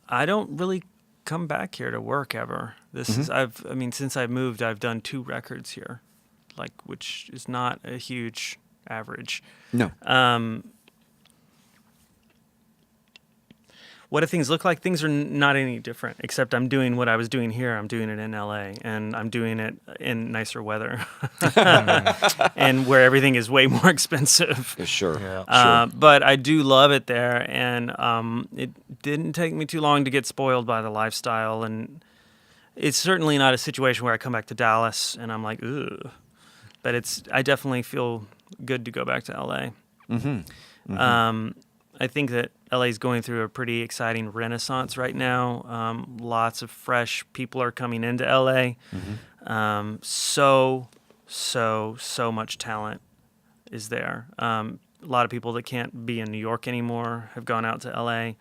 I don't really come back here to work ever. Mm-hmm. Since I moved, I've done 2 records here, which is not a huge average. No. What do things look like? Things are not any different, except I'm doing what I was doing here. I'm doing it in LA, and I'm doing it in nicer weather, and where everything is way more expensive. Sure. Yeah. Sure. But I do love it there, and it didn't take me too long to get spoiled by the lifestyle. And it's certainly not a situation where I come back to Dallas and I'm like, ugh. But I definitely feel good to go back to LA. I think that LA is going through a pretty exciting renaissance right now. Lots of fresh people are coming into LA. So much talent is there. A lot of people that can't be in New York anymore have gone out to LA.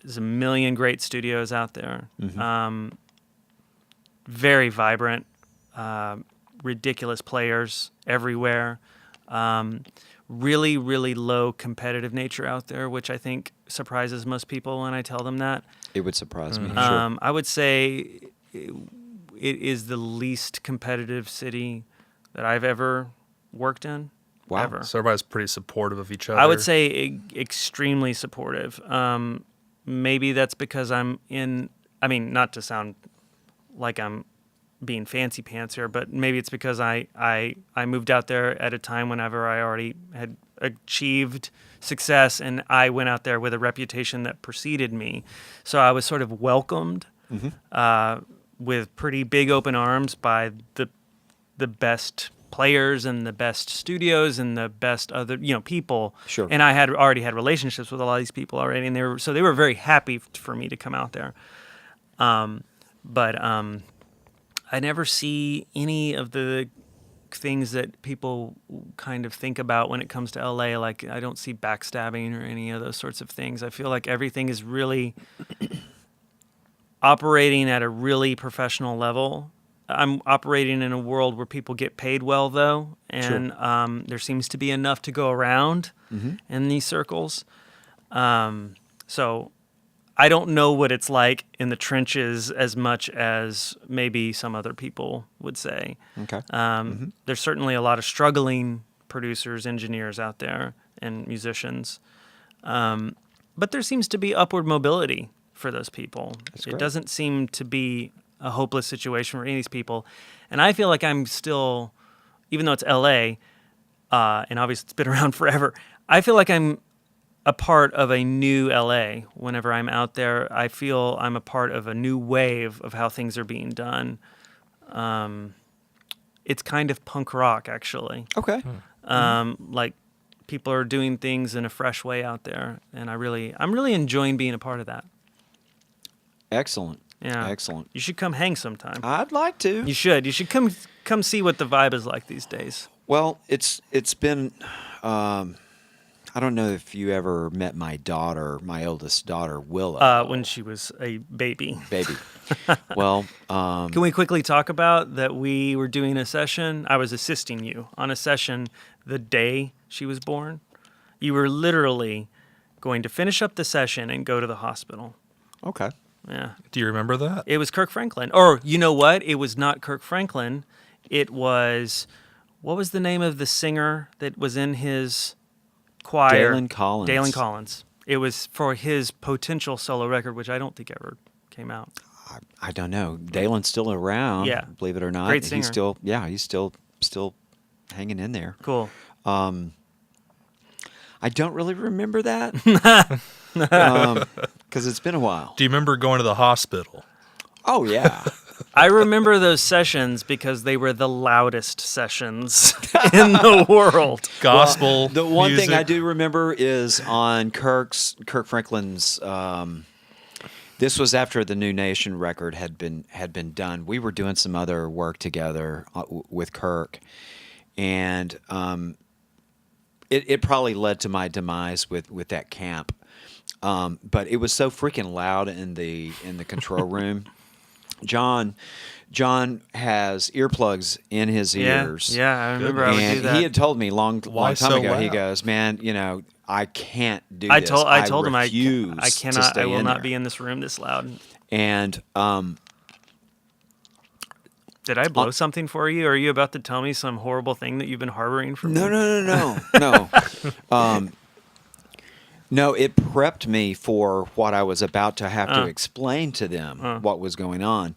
There's a million great studios out there. Very vibrant, ridiculous players everywhere. Really, really low competitive nature out there, which I think surprises most people when I tell them that. It would surprise me. Sure. I would say it is the least competitive city that I've ever worked in. Wow. Ever. So everybody's pretty supportive of each other. I would say extremely supportive. Maybe that's because I'm in, not to sound like I'm being fancy pants here, but maybe it's because I moved out there at a time whenever I already had achieved success, and I went out there with a reputation that preceded me. So I was sort of welcomed with pretty big open arms by the best players and the best studios and the best other people. Sure. And I had already had relationships with a lot of these people already, and they were very happy for me to come out there. But I never see any of the things that people kind of think about when it comes to LA. Like, I don't see backstabbing or any of those sorts of things. I feel like everything is really operating at a really professional level. I'm operating in a world where people get paid well, though, and there seems to be enough to go around in these circles. So I don't know what it's like in the trenches as much as maybe some other people would say. Okay. There's certainly a lot of struggling producers, engineers out there, and musicians. But there seems to be upward mobility for those people. It doesn't seem to be a hopeless situation for any of these people. And I feel like I'm still, even though it's LA, and obviously it's been around forever, I feel like I'm a part of a new LA. Whenever I'm out there, I feel I'm a part of a new wave of how things are being done. It's kind of punk rock, actually. Okay. Like, people are doing things in a fresh way out there, and I'm really enjoying being a part of that. Excellent. Yeah. Excellent. You should come hang sometime. I'd like to. You should. You should come see what the vibe is like these days. Well, it's been. I don't know if you ever met my daughter, my oldest daughter, Willow. When she was a baby. Baby. Well, Can we quickly talk about that we were doing a session? I was assisting you on a session the day she was born. You were literally going to finish up the session and go to the hospital. okay. Yeah. Do you remember that? It was Kirk Franklin. Or, you know what? It was not Kirk Franklin. It was, what was the name of the singer that was in his choir? Dalen Collins. Dalen Collins. It was for his potential solo record, which I don't think ever came out. I don't know. Dalen's still around. Yeah. Believe it or not. Great singer. He's still hanging in there. Cool. I don't really remember that. Because it's been a while. Do you remember going to the hospital? Oh, yeah. I remember those sessions because they were the loudest sessions in the world. Gospel The one music. thing I do remember is on Kirk Franklin's. This was after the New Nation record had been done. We were doing some other work together with Kirk, and it probably led to my demise with that camp. But it was so freaking loud in the control room. John has earplugs in his ears. Yeah, I remember I would do And that. he had told me long time so ago. He loud? goes, "Man, I can't do I this. told him I refuse to cannot. stay I will in not there." be in this room this loud. And Did I blow something for you? Or are you about to tell me some horrible thing that you've been harboring for me? no. No, it prepped me for what I was about to have to explain to them what was going on,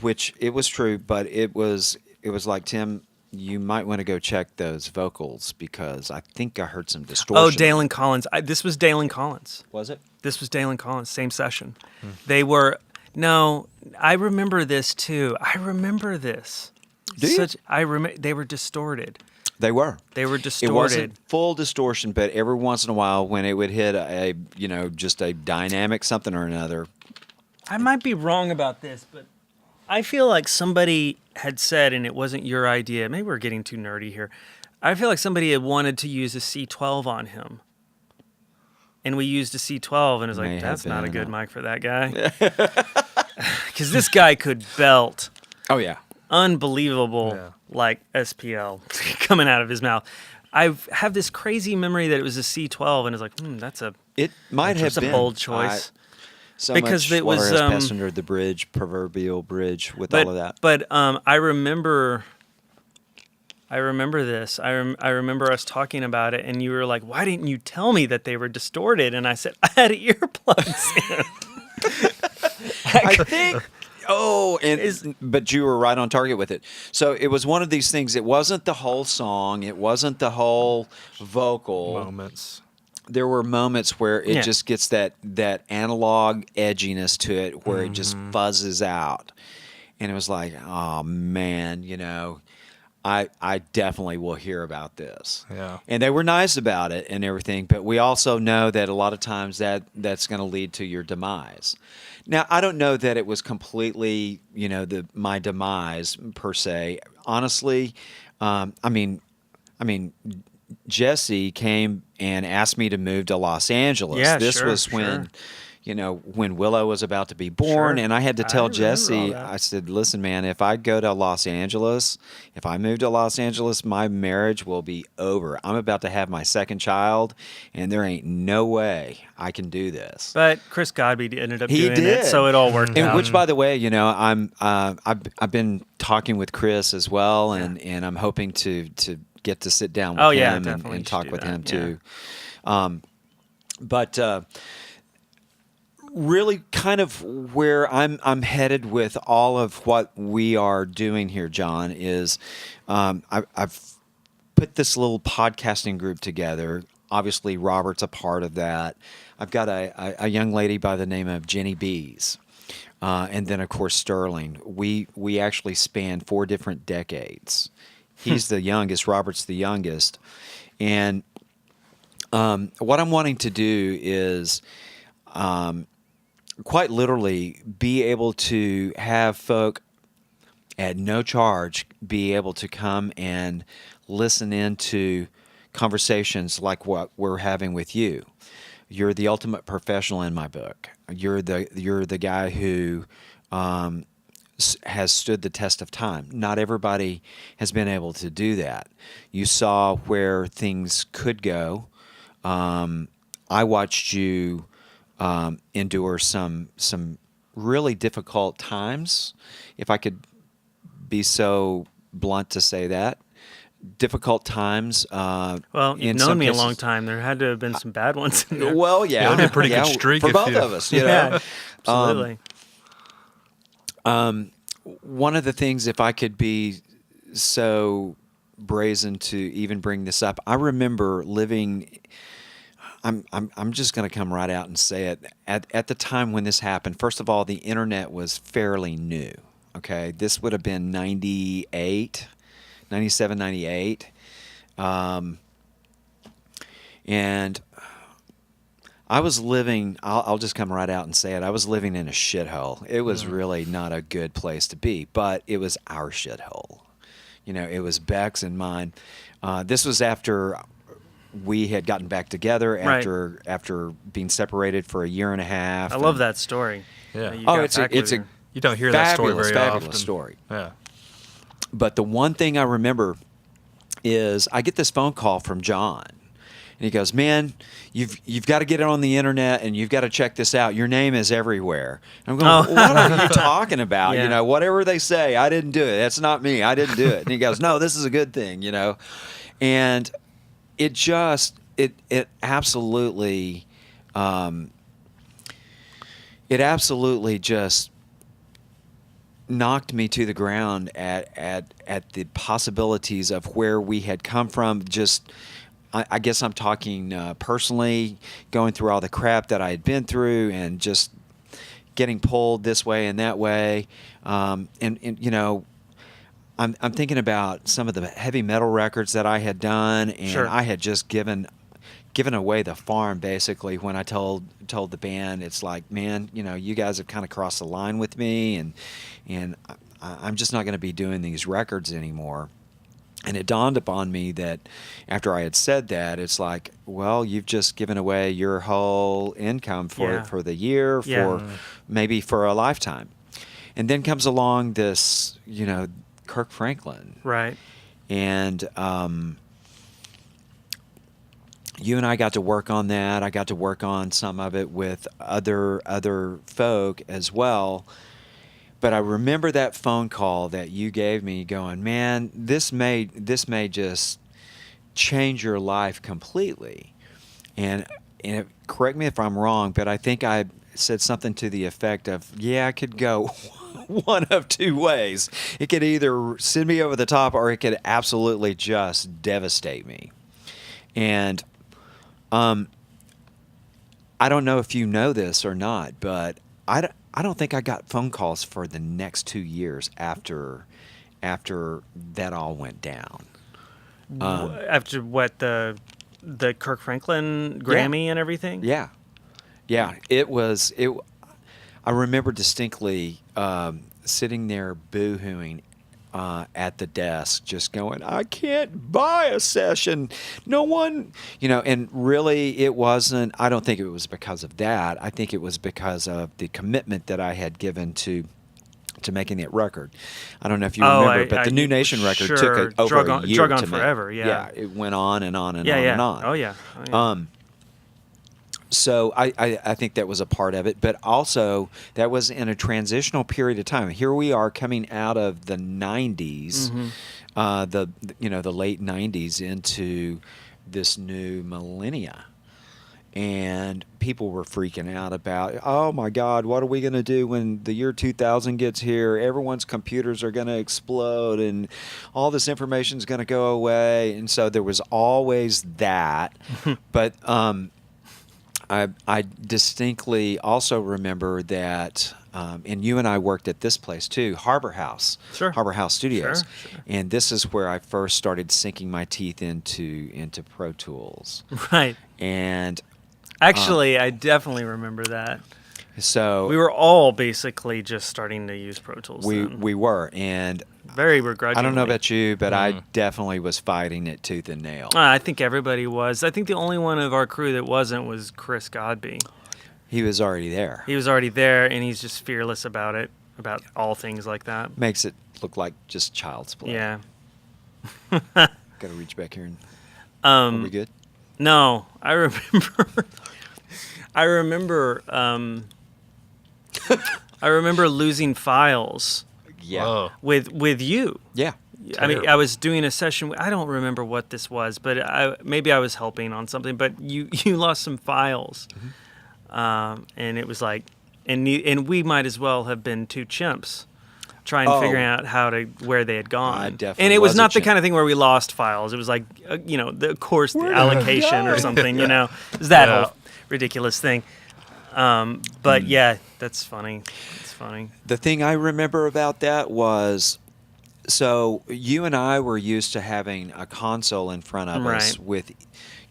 which it was true, but it was like, Tim, you might want to go check those vocals because I think I heard some distortion. Oh, Dalen Collins. This was Dalen Collins. Was it? This was Dalen Collins, same session. They were, no, I remember this too. I remember this. Do you? They were distorted. They were. They were It distorted. wasn't full distortion, but every once in a while when it would hit just a dynamic something or another. I might be wrong about this, but I feel like somebody had said, and it wasn't your idea, maybe we're getting too nerdy here. I feel like somebody had wanted to use a C12 on him. And we used a C12, and it was May like, have that's not a been, good mic for that guy. Because this guy could belt. Oh, yeah. Unbelievable, Yeah. like SPL coming out of his mouth. I have this crazy memory that it was a C12, and it's like, that's a It might have That's a been. bold choice. So Because much it was, water has passed under the bridge, proverbial bridge, with all of that. But I remember this. I remember us talking about it, and you were like, "Why didn't you tell me that they were distorted?" And I said, "I had earplugs in." I think Oh, but you were right on target with it. So it was one of these things. It wasn't the whole song. It wasn't the whole vocal. Moments. There were moments where it Yeah. just gets that analog edginess to it, where it just fuzzes out, and it was like, oh man, I definitely will hear about this. Yeah. And they were nice about it and everything, but we also know that a lot of times that's going to lead to your demise. Now, I don't know that it was completely, my demise per se. Honestly, I mean, Jesse came and asked me to move to Los Angeles. Yeah, This sure, was when, when Willow was about to be born, Sure. and I had to I tell remember all Jesse, that. I said, listen, man, if I go to Los Angeles, if I move to Los Angeles, my marriage will be over. I'm about to have my second child, and there ain't no way I can do this. But Chris Godby ended up He doing did. it, so it all worked And out. which, by the way, I've been talking with Chris as well, and I'm hoping to get to sit down with Oh, yeah, him definitely. You and should talk do with that, him yeah. too. But really, kind of where I'm headed with all of what we are doing here, John, is I've put this little podcasting group together. Obviously, Robert's a part of that. I've got a young lady by the name of Jenny Bees. And then, of course, Sterling. We actually span 4 different decades. He's the youngest. Robert's the youngest. And what I'm wanting to do is quite literally be able to have folk at no charge be able to come and listen into conversations like what we're having with you. You're the ultimate professional in my book. You're the guy who has stood the test of time. Not everybody has been able to do that. You saw where things could go. I watched you endure some really difficult times, if I could be so blunt to say that. Difficult times. Well, in you've known some me a cases. long time. There had to have been some bad ones in there. Well, yeah, That'd be a pretty good streak for if both you- of us. Yeah, absolutely. One of the things, if I could be so brazen to even bring this up, I remember living. I'm just going to come right out and say it. At the time when this happened, first of all, the internet was fairly new. Okay, this would have been 98, 97, 98. And I was living, I'll just come right out and say it, I was living in a shithole. It was really not a good place to be, but it was our shithole. It was Beck's and mine. This was after we had gotten back together, Right. after being separated for a year and a half. I love that story. Yeah. You Oh, got it's back with a her. You don't hear that story fabulous, very fabulous often. story. Yeah. But the one thing I remember is I get this phone call from John, and he goes, "Man, you've got to get it on the internet, and you've got to check this out. Your name is everywhere." And I'm going, "What are you talking about? Yeah. Whatever they say, I didn't do it. That's not me. I didn't do it." And he goes, "No, this is a good thing, And it just it absolutely just knocked me to the ground at the possibilities of where we had come from. Just, I guess I'm talking personally, going through all the crap that I had been through, and just getting pulled this way and that way. I'm thinking about some of the heavy metal records that I had done, and Sure. I had just given away the farm basically when I told the band, it's like, man, you guys have kind of crossed the line with me, and I'm just not going to be doing these records anymore. And it dawned upon me that after I had said that, it's like, well, you've just given away your whole income for the year, Yeah. maybe for a lifetime. And then comes along this, Kirk Franklin. Right. And you and I got to work on that. I got to work on some of it with other folk as well. But I remember that phone call that you gave me going, man, this may just change your life completely. And correct me if I'm wrong, but I think I said something to the effect of, "Yeah, I could go one of two ways. It could either send me over the top, or it could absolutely just devastate me." And I don't know if you know this or not, but I don't think I got phone calls for the next 2 years after that all went down. After what, the Kirk Franklin Grammy and everything? Yeah. I remember distinctly sitting there boo-hooing at the desk, just going, "I can't buy a session. No one," and really it wasn't, I don't think it was because of that. I think it was because of the commitment that I had given to making that record. I don't know if you remember, but the New Nation record took over a year drug on to make. forever, yeah. Yeah, it went on and on and Yeah, on yeah. and on. Oh, yeah. Oh, yeah. So I think that was a part of it, but also that was in a transitional period of time. Here we are coming out of the 90s, the late 90s into this new millennia. And people were freaking out about, "Oh my God, what are we going to do when the year 2000 gets here? Everyone's computers are going to explode and all this information is going to go away." And so there was always that. But I distinctly also remember that, and you and I worked at this place too, Harbor House, Sure. Harbor House Studios, Sure. and this is where I first started sinking my teeth into Pro Tools. Right. And Actually, I definitely remember that. so We were all basically just starting to use Pro Tools then. we were, and Very begrudgingly. I don't know about you, but I definitely was fighting it tooth and nail. I think everybody was. I think the only one of our crew that wasn't was Chris Godby. He was already there. He was already there, and he's just fearless about it, about all things like that. Makes it look like just child's play. Yeah. Got to reach back here and. Are we good? No, I remember. I remember losing files Yeah. Whoa. with you. Yeah. I mean, I was doing a session. I don't remember what this was, but maybe I was helping on something. But you lost some files, and it was like, and we might as well have been two chimps trying to figure out where they had gone. Definitely And it was was a not the chimp. kind of thing where we lost files. It was like, the course, the allocation or something. It was that whole ridiculous thing. But yeah, that's funny. It's funny. The thing I remember about that was, so you and I were used to having a console in front of us Right. with,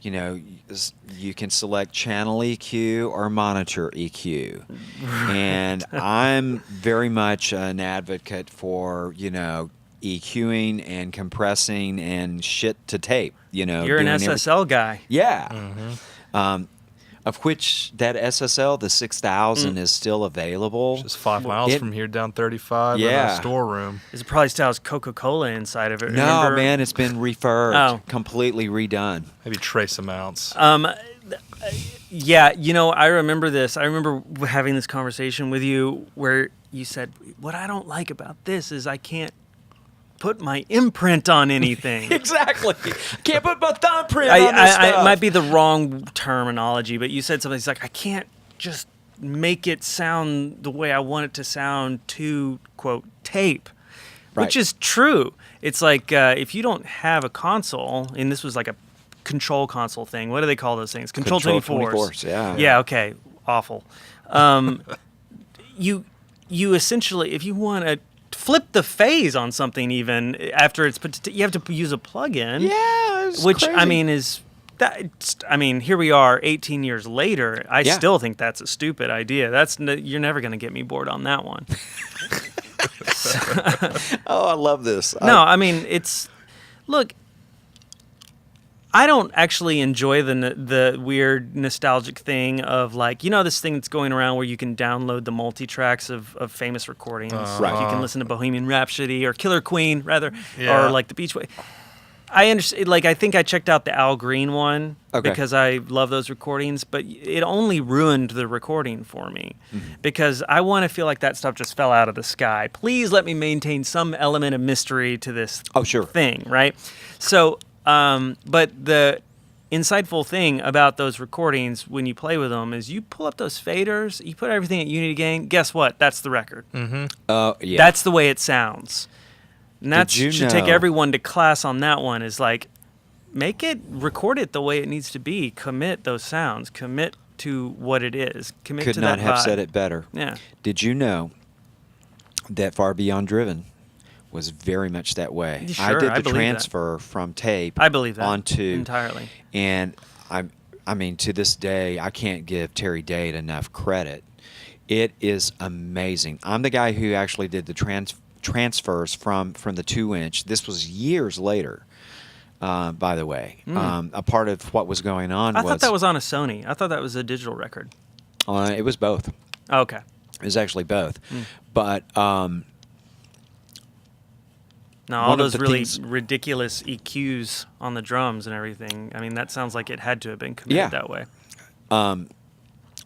you can select channel EQ or monitor EQ. And I'm very much an advocate for, EQing and compressing and shit to tape, You're an doing SSL guy. Yeah. Of which that SSL, the 6000, is still available. Just 5 miles from here down 35 in Yeah. a storeroom. It probably still has Coca-Cola inside of it. No, remember? man, it's been refurbed, Oh. completely redone. Maybe trace amounts. Yeah, I remember this. I remember having this conversation with you where you said, "What I don't like about this is I can't put my imprint on anything." Exactly. Can't put my thumbprint on this stuff. It might be the wrong terminology, but you said something. It's like, I can't just make it sound the way I want it to sound to, quote, tape, Right. which is true. It's like if you don't have a console, and this was like a control console thing. What do they call those things? Control 24s. Yeah. Yeah, okay. Awful. You essentially, if you want to flip the phase on something, even after it's put, you have to use a plug-in. Yeah, it's which crazy. I mean is that. I mean, here we are, 18 years later. I Yeah. still think that's a stupid idea. You're never going to get me bored on that one. Oh, I love this. No, I mean look. I don't actually enjoy the weird nostalgic thing of like, this thing that's going around where you can download the multi-tracks of famous recordings. Right. Like you can listen to Bohemian Rhapsody or Killer Queen, rather, Yeah. or like the Beach Boys. I understand. Like, I think I checked out the Al Green one Okay. because I love those recordings, but it only ruined the recording for me because I want to feel like that stuff just fell out of the sky. Please let me maintain some element of mystery to this Oh, sure. thing, right? So, but insightful thing about those recordings when you play with them is you pull up those faders, you put everything at Unity Gain, guess what? That's the record. Oh, yeah. That's the way it sounds. And that Did you should take know- everyone to class on that one is like, record it the way it needs to be. Commit those sounds. Commit to what it is. Commit Could to not that have vibe. said it better. Yeah. Did you know that Far Beyond Driven was very much that way? Sure, I did I the believe that. transfer from tape I believe that onto entirely. And I mean, to this day, I can't give Terry Date enough credit. It is amazing. I'm the guy who actually did the transfers from the 2-inch. This was years later, by the way. A part of what was going on I thought that was on a Sony. I thought that was a digital record. It was both. Oh, okay. It was actually both. But Now, all one of those the really things- ridiculous EQs on the drums and everything. I mean, that sounds like it had to have been committed Yeah. that way.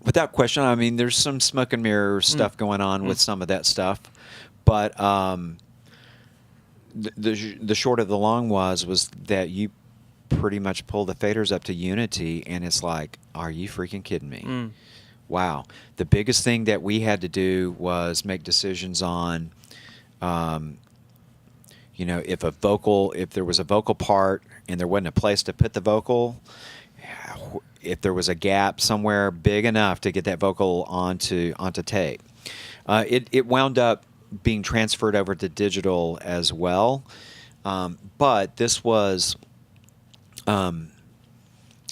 without question, I mean, there's some smoke and mirror stuff going on with some of that stuff, but the short of the long was that you pretty much pull the faders up to Unity, and it's like, are you freaking kidding me? Wow. The biggest thing that we had to do was make decisions on, if there was a vocal part and there wasn't a place to put the vocal, if there was a gap somewhere big enough to get that vocal onto tape. It wound up being transferred over to digital as well. But this was, I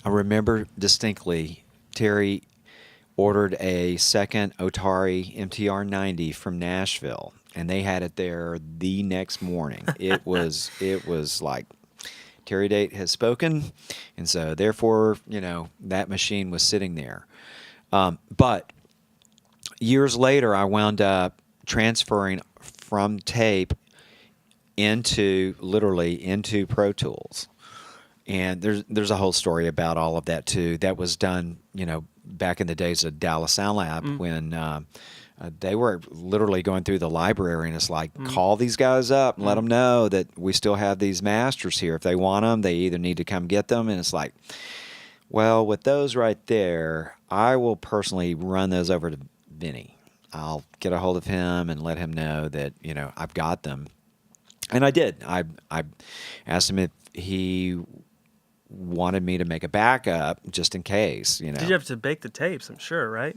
remember distinctly, Terry ordered a second Otari MTR 90 from Nashville, and they had it there the next morning. It was like, Terry Date has spoken, and so therefore, that machine was sitting there. But years later, I wound up transferring from tape literally into Pro Tools. And there's a whole story about all of that too. That was done, back in the days of Dallas Sound Lab when they were literally going through the library, and it's like, call these guys up and let them know that we still have these masters here. If they want them, they either need to come get them. And it's like, well, with those right there, I will personally run those over to Vinny. I'll get a hold of him and let him know that, I've got them. And I did. I asked him if he wanted me to make a backup just in case, Did you have to bake the tapes? I'm sure, right?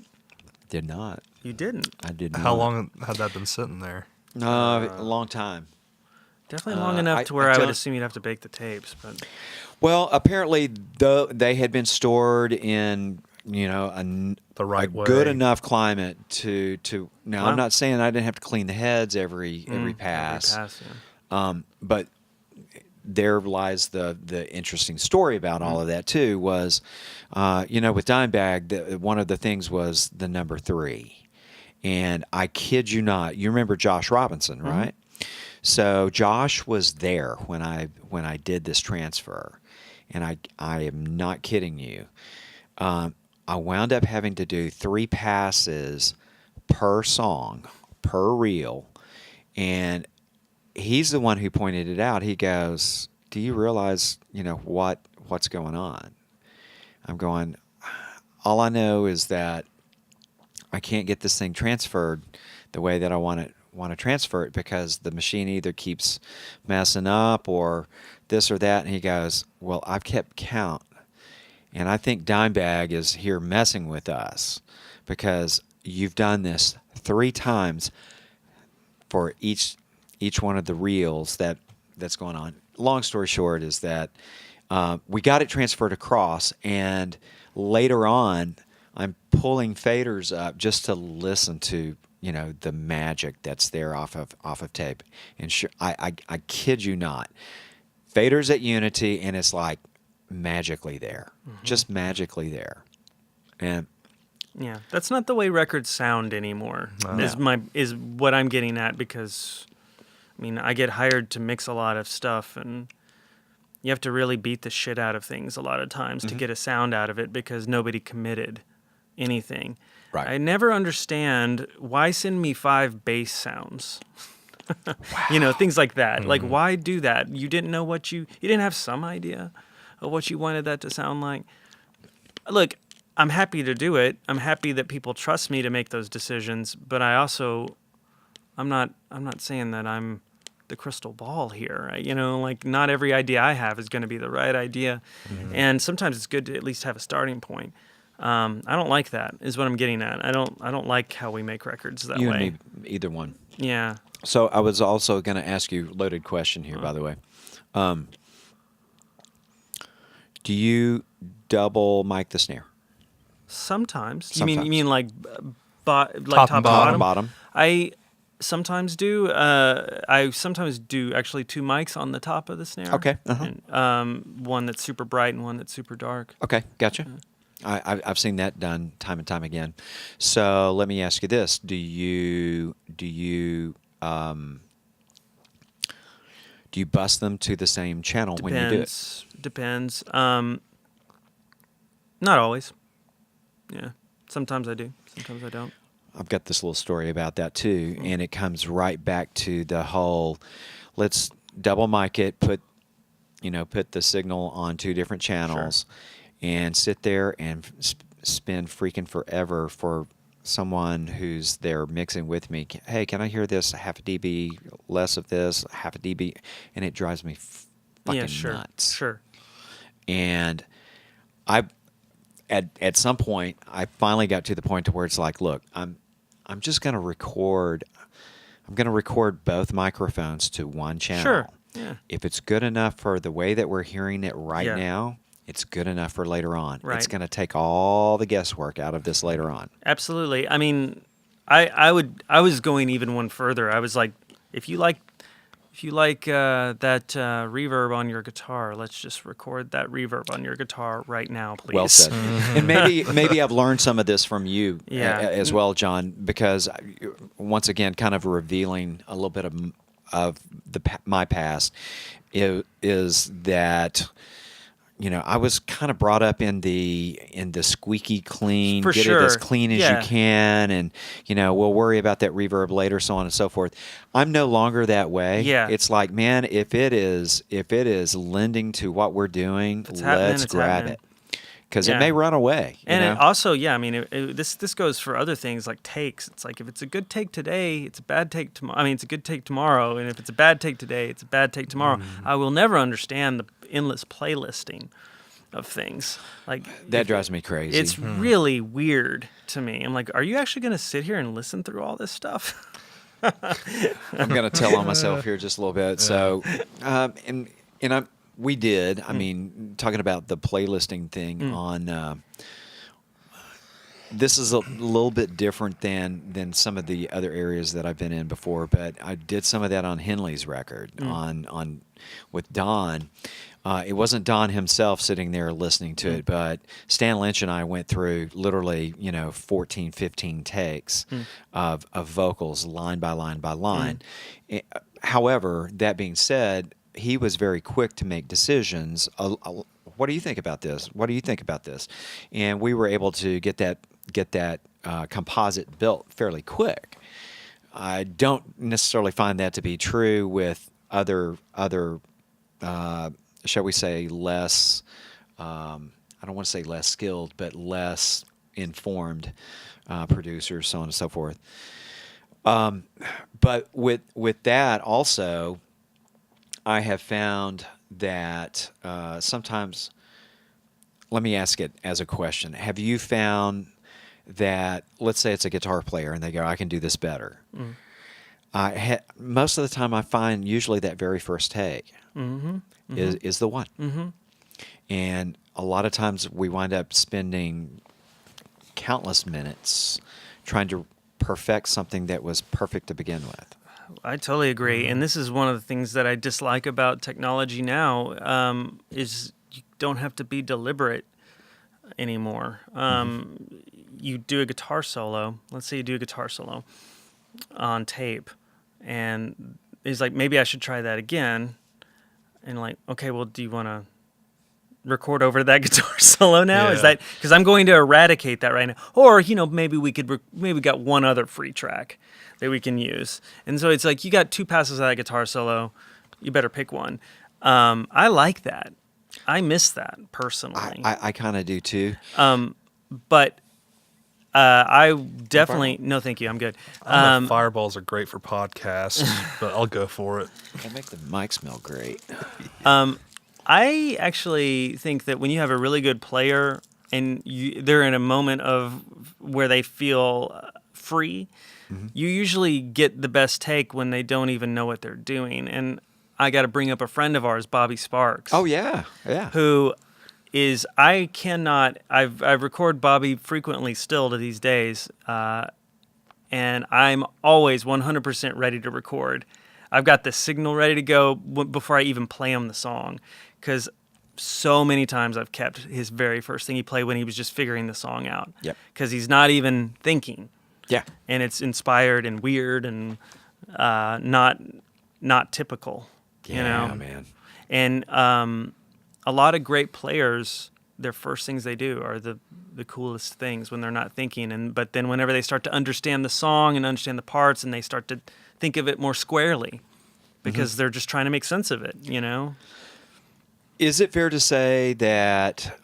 Did not. You didn't. I did not. How long had that been sitting there? A long time. Definitely long enough to where I would assume you'd have to bake the tapes, but Well, apparently, they had been stored in, The right way. good enough climate to. Now, Wow. I'm not saying I didn't have to clean the heads every pass. But there lies the interesting story about all of that too. Was, with Dimebag, one of the things was the number 3. And I kid you not, you remember Josh Robinson, right? So Josh was there when I did this transfer, and I am not kidding you. I wound up having to do 3 passes per song, per reel, and he's the one who pointed it out. He goes, "Do you realize, what's going on?" I'm going, all I know is that I can't get this thing transferred the way that I want to transfer it, because the machine either keeps messing up or this or that. And he goes, "Well, I've kept count, and I think Dimebag is here messing with us, because you've done this 3 times for each one of the reels that's going on." Long story short is that we got it transferred across, and later on, I'm pulling faders up just to listen to the magic that's there off of tape. And sure, I kid you not, faders at Unity, and it's like magically there, just magically there. And yeah, that's not the way records sound anymore. Is what I'm getting at, because I get hired to mix a lot of stuff, and you have to really beat the shit out of things a lot of times to get a sound out of it, because nobody committed anything. Right. I never understand why send me 5 bass sounds. Things like that. Like, why do that? You didn't know you didn't have some idea of what you wanted that to sound like. Look, I'm happy to do it. I'm happy that people trust me to make those decisions, but I'm not saying that I'm the crystal ball here. Like not every idea I have is going to be the right idea. Mm-hmm. And sometimes it's good to at least have a starting point. I don't like that is what I'm getting at. I don't like how we make records that you way. And me, either one. Yeah. So I was also going to ask you a loaded question here, by the way. Do you double mic the snare? Sometimes. You Sometimes. mean like top and Bottom. I sometimes do. I sometimes do actually 2 mics on the top of the snare. Okay. Uh-huh. And, one that's super bright and one that's super dark. Okay, gotcha. I've seen that done time and time again. So let me ask you this: Do you bus them to the same channel when you do it? Depends. Not always. Yeah. Sometimes I do. Sometimes I don't. I've got this little story about that too, and it comes right back to the whole let's double mic it, put the signal on 2 different channels, and sit there and spend freaking forever for someone who's there mixing with me. Hey, can I hear this half a dB less of this, half a dB? And it drives me fucking nuts. Sure. And at some point, I finally got to the point to where it's like, look, I'm just going to record. I'm going to record both microphones to one channel. Sure. Yeah. If it's good enough for the way that we're hearing it right Yeah. now, it's good enough for later on. Right. It's going to take all the guesswork out of this later on. Absolutely. I mean, I was going even one further. I was like, if you like that reverb on your guitar, let's just record that reverb on your guitar right now, please. Well said. And maybe I've learned some of this from you as well, John, because once again, kind of revealing a little bit of my past is that. I was kind of brought up in the squeaky clean, For get sure. it as clean as you can, and we'll worry about that reverb later, so on and so forth. I'm no longer that way. Yeah. It's like, man, if it is lending to what we're doing, let's grab it, because it may run away. And it also, I mean, this goes for other things like takes. It's like if it's a good take today, it's a bad take tomorrow. I mean, it's a good take tomorrow, and if it's a bad take today, it's a bad take tomorrow. I will never understand the endless playlisting of things. Like that drives me crazy. It's really weird to me. I'm like, are you actually going to sit here and listen through all this stuff? I'm going to tell on myself here just a little bit. So, we did. I mean, talking about the playlisting thing on. This is a little bit different than some of the other areas that I've been in before, but I did some of that on Henley's record on with Don. It wasn't Don himself sitting there listening to it, but Stan Lynch and I went through literally 14, 15 takes of vocals line by line by line. However, that being said, he was very quick to make decisions. What do you think about this? What do you think about this? And we were able to get that composite built fairly quick. I don't necessarily find that to be true with other shall we say less, I don't want to say less skilled, but less informed producers, so on and so forth. But with that also, I have found that sometimes, let me ask it as a question. Have you found that, let's say it's a guitar player and they go, I can do this better. Most of the time I find usually that very first take is the one. And a lot of times we wind up spending countless minutes trying to perfect something that was perfect to begin with. I totally agree. And this is one of the things that I dislike about technology now is you don't have to be deliberate anymore. You do a guitar solo. Let's say you do a guitar solo on tape. And he's like, maybe I should try that again. And like, okay, well, do you want to record over that guitar solo now? Yeah. Is that because I'm going to eradicate that right now? Or maybe we could maybe got one other free track that we can use. And so it's like you got 2 passes of that guitar solo. You better pick one. I like that. I miss that personally. I kind of do too. But I definitely no, thank you. I'm good. I don't know if fireballs are great for podcasts, but I'll go for it. They make the mic smell great. I actually think that when you have a really good player and they're in a moment of where they feel free, you usually get the best take when they don't even know what they're doing. And I got to bring up a friend of ours, Bobby Sparks. Oh yeah, yeah. Who is I record Bobby frequently still to these days, and I'm always 100% ready to record. I've got the signal ready to go before I even play him the song, because so many times I've kept his very first thing he played when he was just figuring the song out. Yep. Because he's not even thinking. Yeah. And it's inspired and weird and not typical. Yeah, you know? man. And a lot of great players, their first things they do are the coolest things when they're not thinking. But then whenever they start to understand the song and understand the parts, and they start to think of it more squarely, because they're just trying to make sense of it, you know? Is it fair to say that,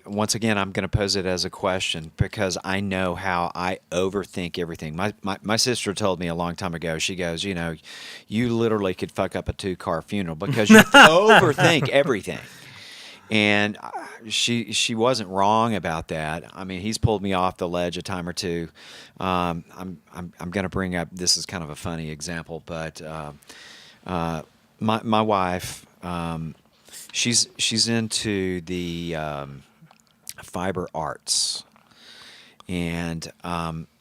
once again, I'm going to pose it as a question because I know how I overthink everything. My sister told me a long time ago, she goes, you know, you literally could fuck up a 2-car funeral because you overthink everything. And she wasn't wrong about that. I mean, he's pulled me off the ledge a time or two. I'm going to bring up, this is kind of a funny example, but my wife, she's into the fiber arts, and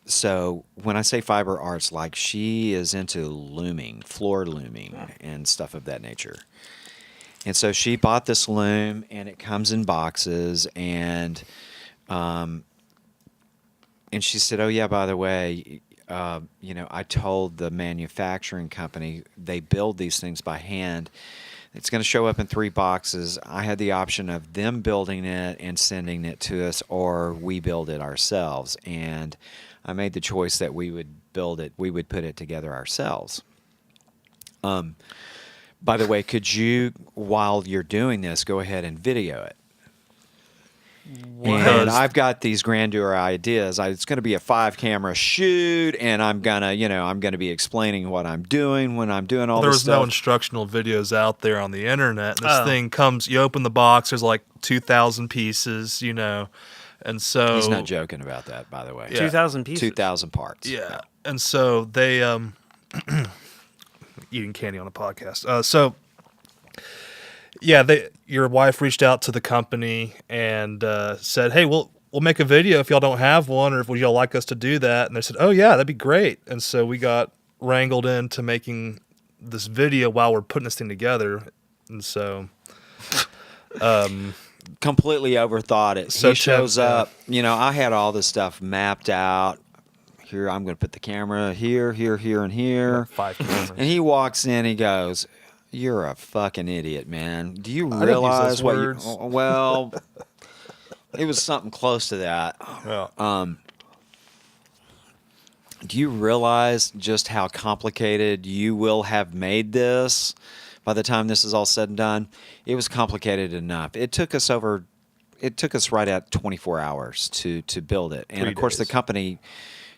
so when I say fiber arts, like she is into looming, floor looming, and stuff of that nature. And so she bought this loom, and it comes in boxes, and she said, "Oh yeah, by the way, you know, I told the manufacturing company they build these things by hand. It's going to show up in 3 boxes. I had the option of them building it and sending it to us, or we build it ourselves. And I made the choice that we would build it. We would put it together ourselves." By the way, could you, while you're doing this, go ahead and video it? And I've got these grandeur ideas. It's going to be a 5-camera shoot, and I'm gonna be explaining what I'm doing when I'm doing all this stuff. There was no instructional videos out there on the internet. This thing comes, you open the box, there's like 2,000 pieces, you know, and so he's not joking about that, by the way. Yeah. 2,000 pieces. 2,000 parts. Yeah, and so they eating candy on a podcast. Your wife reached out to the company and said, "Hey, we'll make a video if y'all don't have one, or if y'all like us to do that." And they said, "Oh yeah, that'd be great." And so we got wrangled into making this video while we're putting this thing together. And so, completely overthought it. So he shows up. You know, I had all this stuff mapped out. Here, I'm going to put the camera here, here, here, and here. 5 cameras. And he walks in. He goes, "You're a fucking idiot, man. Do you I didn't use realize those what words. you..." Well, it was something close to that. Yeah. Do you realize just how complicated you will have made this by the time this is all said and done? It was complicated enough. It took us right at 24 hours to build it. And 3 of course, the days. company,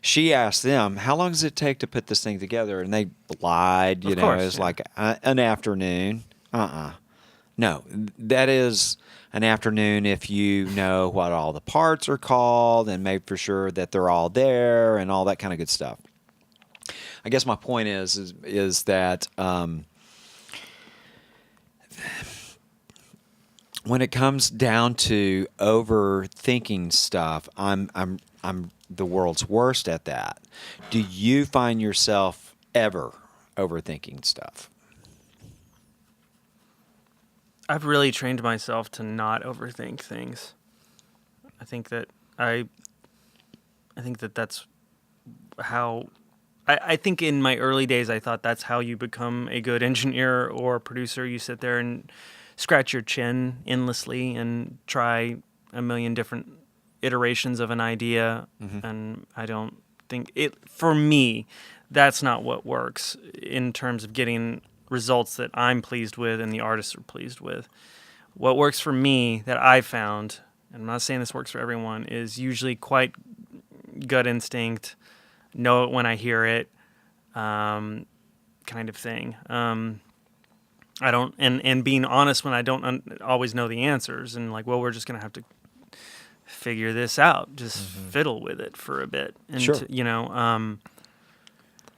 she asked them, "How long does it take to put this thing together?" And they lied, Of course, it's yeah. like an afternoon. No, that is an afternoon if you know what all the parts are called and made for sure that they're all there and all that kind of good stuff. I guess my point is that when it comes down to overthinking stuff, I'm the world's worst at that. Do you find yourself ever overthinking stuff? I've really trained myself to not overthink things. I think that that's how. I think in my early days, I thought that's how you become a good engineer or producer. You sit there and scratch your chin endlessly and try a million different iterations of an idea. And I don't think for me, that's not what works in terms of getting results that I'm pleased with and the artists are pleased with. what works for me that I found, and I'm not saying this works for everyone, is usually quite gut instinct, know it when I hear it, kind of thing. I don't, and being honest when I don't always know the answers, and like, well, we're just gonna have to figure this out, just fiddle with it for a bit, and Sure.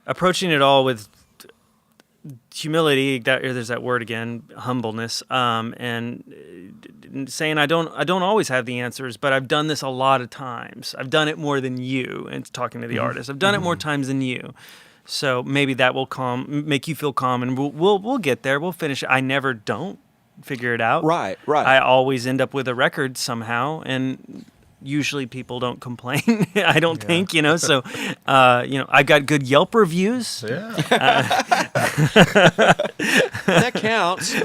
Approaching it all with humility. There's that word again, humbleness, and saying I don't always have the answers, but I've done this a lot of times. I've done it more than you, and talking to the artist, I've done it more times than you. So maybe that will make you feel calm, and we'll get there. We'll finish it. I never don't figure it out. Right. I always end up with a record somehow, and usually people don't complain. I don't think, So, I've got good Yelp reviews. Yeah. That counts.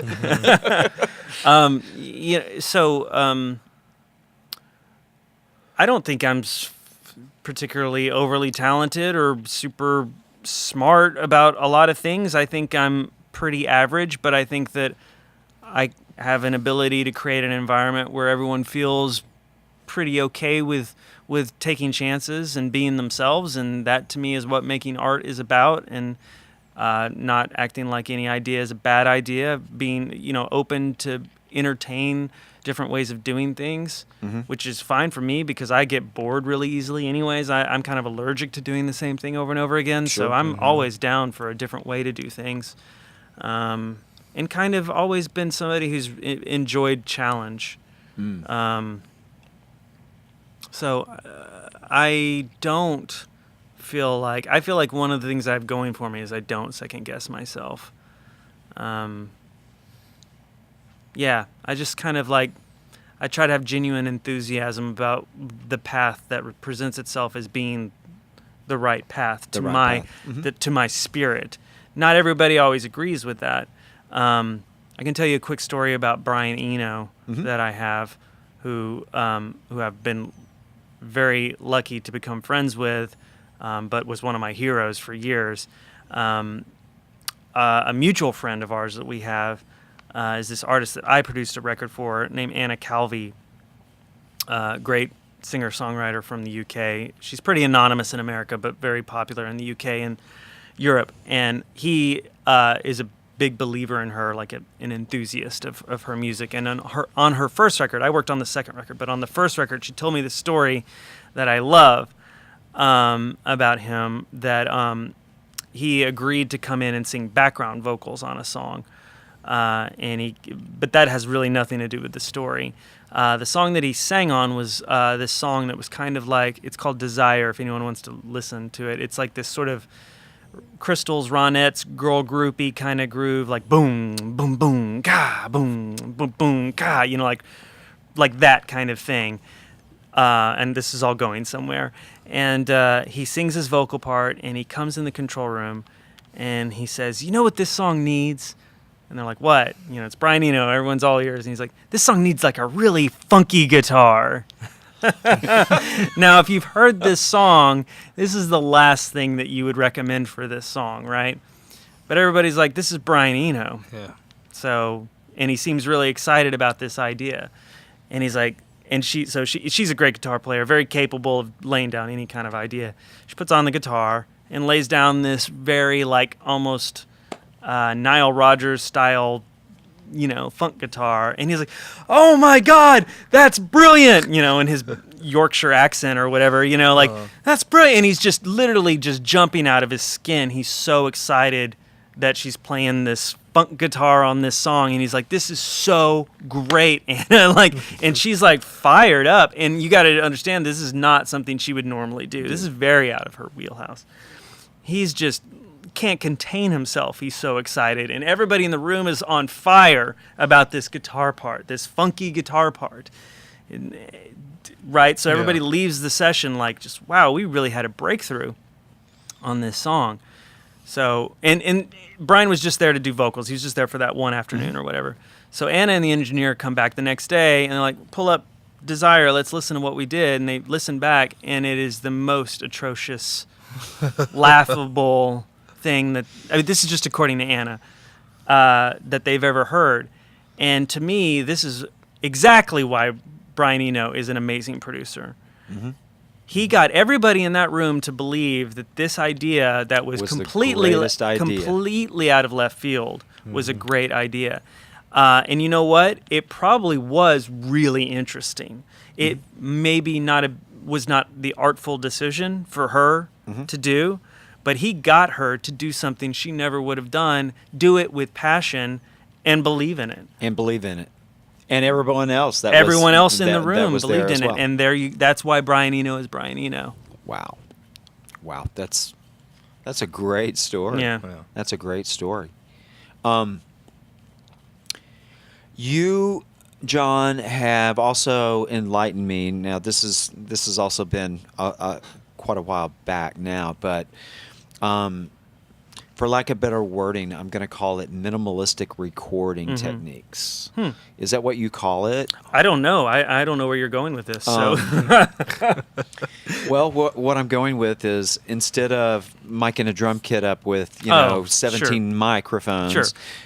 I don't think I'm particularly overly talented or super smart about a lot of things. I think I'm pretty average, but I think that I have an ability to create an environment where everyone feels pretty okay with taking chances and being themselves, and that to me is what making art is about, and not acting like any idea is a bad idea, being open to entertain different ways of doing things, which is fine for me because I get bored really easily anyways. I'm kind of allergic to doing the same thing over and over again, so I'm always down for a different way to do things, and kind of always been somebody who's enjoyed challenge. So I feel like one of the things I have going for me is I don't second guess myself. I just kind of I try to have genuine enthusiasm about the path that presents itself as being the right path to to my spirit. Not everybody always agrees with that. I can tell you a quick story about Brian Eno that I have, who I've been very lucky to become friends with, but was one of my heroes for years. A mutual friend of ours that we have is this artist that I produced a record for named Anna Calvi, great singer-songwriter from the UK. She's pretty anonymous in America, but very popular in the UK and Europe. And he is a big believer in her, like an enthusiast of her music. And on her first record, I worked on the second record, but on the first record, she told me the story that I love about him, that he agreed to come in and sing background vocals on a song. But that has really nothing to do with the story. The song that he sang on was this song that was kind of it's called Desire, if anyone wants to listen to it. It's like this sort of Crystals, Ronettes, girl groupie kind of groove, like boom, boom, boom, ka, boom, boom, boom, ka, like that kind of thing. And this is all going somewhere. And he sings his vocal part, and he comes in the control room, and he says, "You know what this song needs?" And they're like, "What?" It's Brian Eno. Everyone's all ears. And he's like, "This song needs a really funky guitar." Now, if you've heard this song, this is the last thing that you would recommend for this song, right? But everybody's like, "This is Brian Eno." Yeah. So, and he seems really excited about this idea. And he's like, she's a great guitar player, very capable of laying down any kind of idea. She puts on the guitar and lays down this very almost Nile Rodgers style, funk guitar, and he's like, "Oh my God, that's brilliant!" In his Yorkshire accent or whatever, that's brilliant. And he's just literally just jumping out of his skin. He's so excited that she's playing this funk guitar on this song, and he's like, "This is so great," and and she's fired up. And you got to understand, this is not something she would normally do. This is very out of her wheelhouse. He's just can't contain himself. He's so excited, and everybody in the room is on fire about this guitar part, this funky guitar part, right? So everybody leaves the session just, wow, we really had a breakthrough on this song. So and Brian was just there to do vocals. He was just there for that one afternoon or whatever. So Anna and the engineer come back the next day, and they're like, "Pull up Desire, let's listen to what we did." And they listen back, and it is the most atrocious, laughable thing this is just according to Anna, that they've ever heard. And to me, this is exactly why Brian Eno is an amazing producer. Mm-hmm. He got everybody in that room to believe that this idea that was the completely greatest idea. completely out of left field was a great idea. And you know what? It probably was really interesting. It maybe was not the artful decision for her to do, but he got her to do something she never would have done, do it with passion, and believe in it. And everyone else Everyone else in the that room was there believed as in well. it, and that's why Brian Eno is Brian Eno. Wow, that's a great story. Yeah. That's a great story. You, John, have also enlightened me. Now, this has also been quite a while back now, but for lack of better wording, I'm going to call it minimalistic recording techniques. Is that what you call it? I don't know. I don't know where you're going with this. So Well, what I'm going with is instead of miking a drum kit up with 17 microphones, Sure.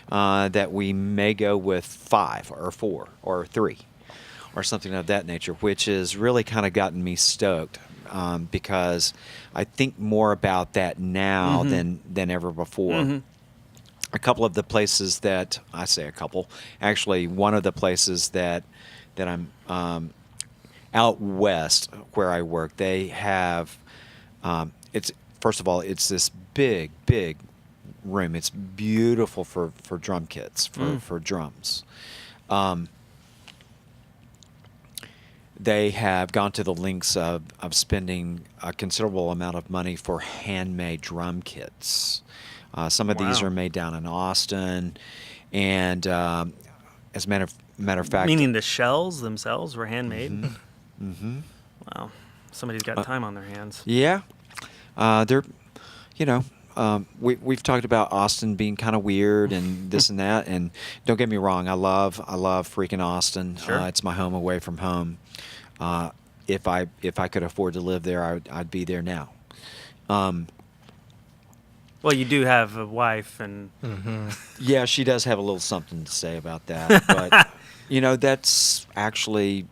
That we may go with 5 or 4 or 3 or something of that nature, which has really kind of gotten me stoked because I think more about that now than ever before. A couple of the places that I say a couple, actually one of the places that I'm out west where I work, they have it's first of all it's this big room. It's beautiful for drum kits for drums. They have gone to the lengths of spending a considerable amount of money for handmade drum kits. Some of these Wow. are made down in Austin, and as a matter of fact, meaning the shells themselves were handmade. Wow, somebody's got time on their hands. yeah, they're, we've talked about Austin being kind of weird and this and that, and don't get me wrong, I love freaking Austin. Sure. It's my home away from home. If I could afford to live there, I'd be there now. Well, you do have a wife, and Yeah, she does have a little something to say about that, but that's actually,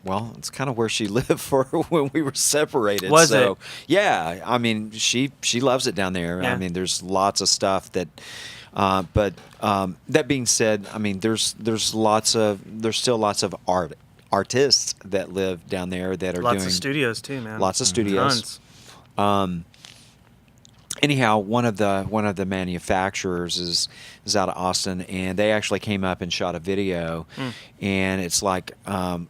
well, it's kind of where she lived for when we were separated. Was so, it? Yeah, I mean, she loves it down there. Yeah. I mean, there's lots of stuff that, but that being said, I mean, there's still lots of artists that live down there that are lots doing of studios too, man. lots of studios. Tons. Anyhow, one of the manufacturers is out of Austin, and they actually came up and shot a video, and it's like I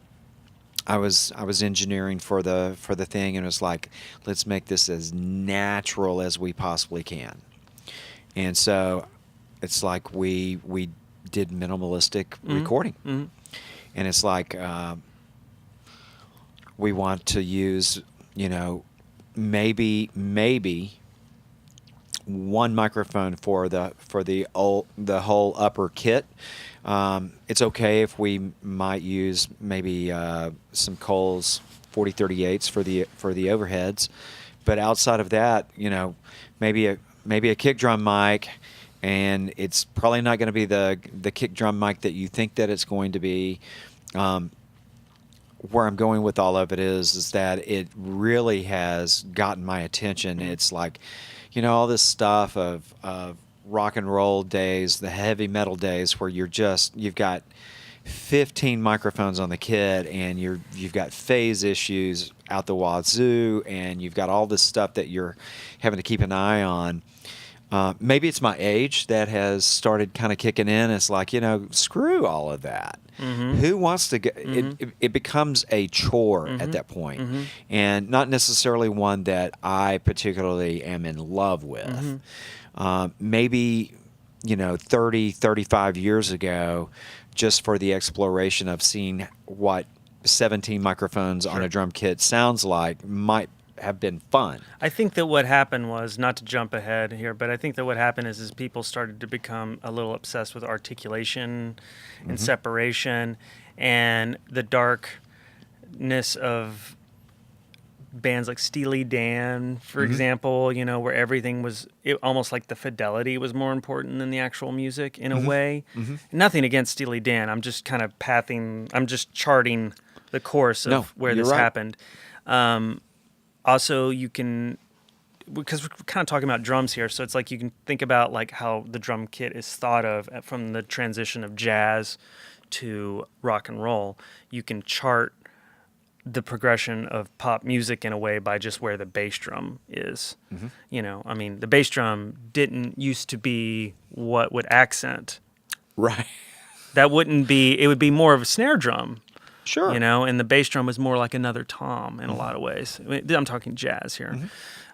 was engineering for the thing, and it was like, let's make this as natural as we possibly can, and so it's like we did minimalistic recording, and it's like we want to use maybe one microphone for the whole upper kit. It's okay if we might use maybe some Coles 4038s for the overheads, but outside of that, maybe a kick drum mic, and it's probably not going to be the kick drum mic that you think that it's going to be. Where I'm going with all of it is that it really has gotten my attention. It's like, all this stuff of rock and roll days, the heavy metal days, where you've got 15 microphones on the kit, and you've got phase issues out the wazoo, and you've got all this stuff that you're having to keep an eye on. Maybe it's my age that has started kind of kicking in. It's like, screw all of that. Who wants to get it becomes a chore at that point, and not necessarily one that I particularly am in love with. Maybe 30, 35 years ago, just for the exploration of seeing what 17 microphones on a drum kit sounds like might have been fun. I think that what happened was, not to jump ahead here, but I think that what happened is people started to become a little obsessed with articulation and separation, and the darkness of bands like Steely Dan, for example, you know, where everything was almost like the fidelity was more important than the actual music in a way. Nothing against Steely Dan. I'm just kind of I'm just charting the course of where this happened. Also, you can, because we're kind of talking about drums here, so it's like you can think about like how the drum kit is thought of from the transition of jazz to rock and roll. You can chart the progression of pop music in a way by just where the bass drum is. You know, I mean, the bass drum didn't used to be what would accent. Right. That wouldn't be, it would be more of a snare drum. Sure. You know, and the bass drum was more like another tom in a lot of ways. I mean, I'm talking jazz here.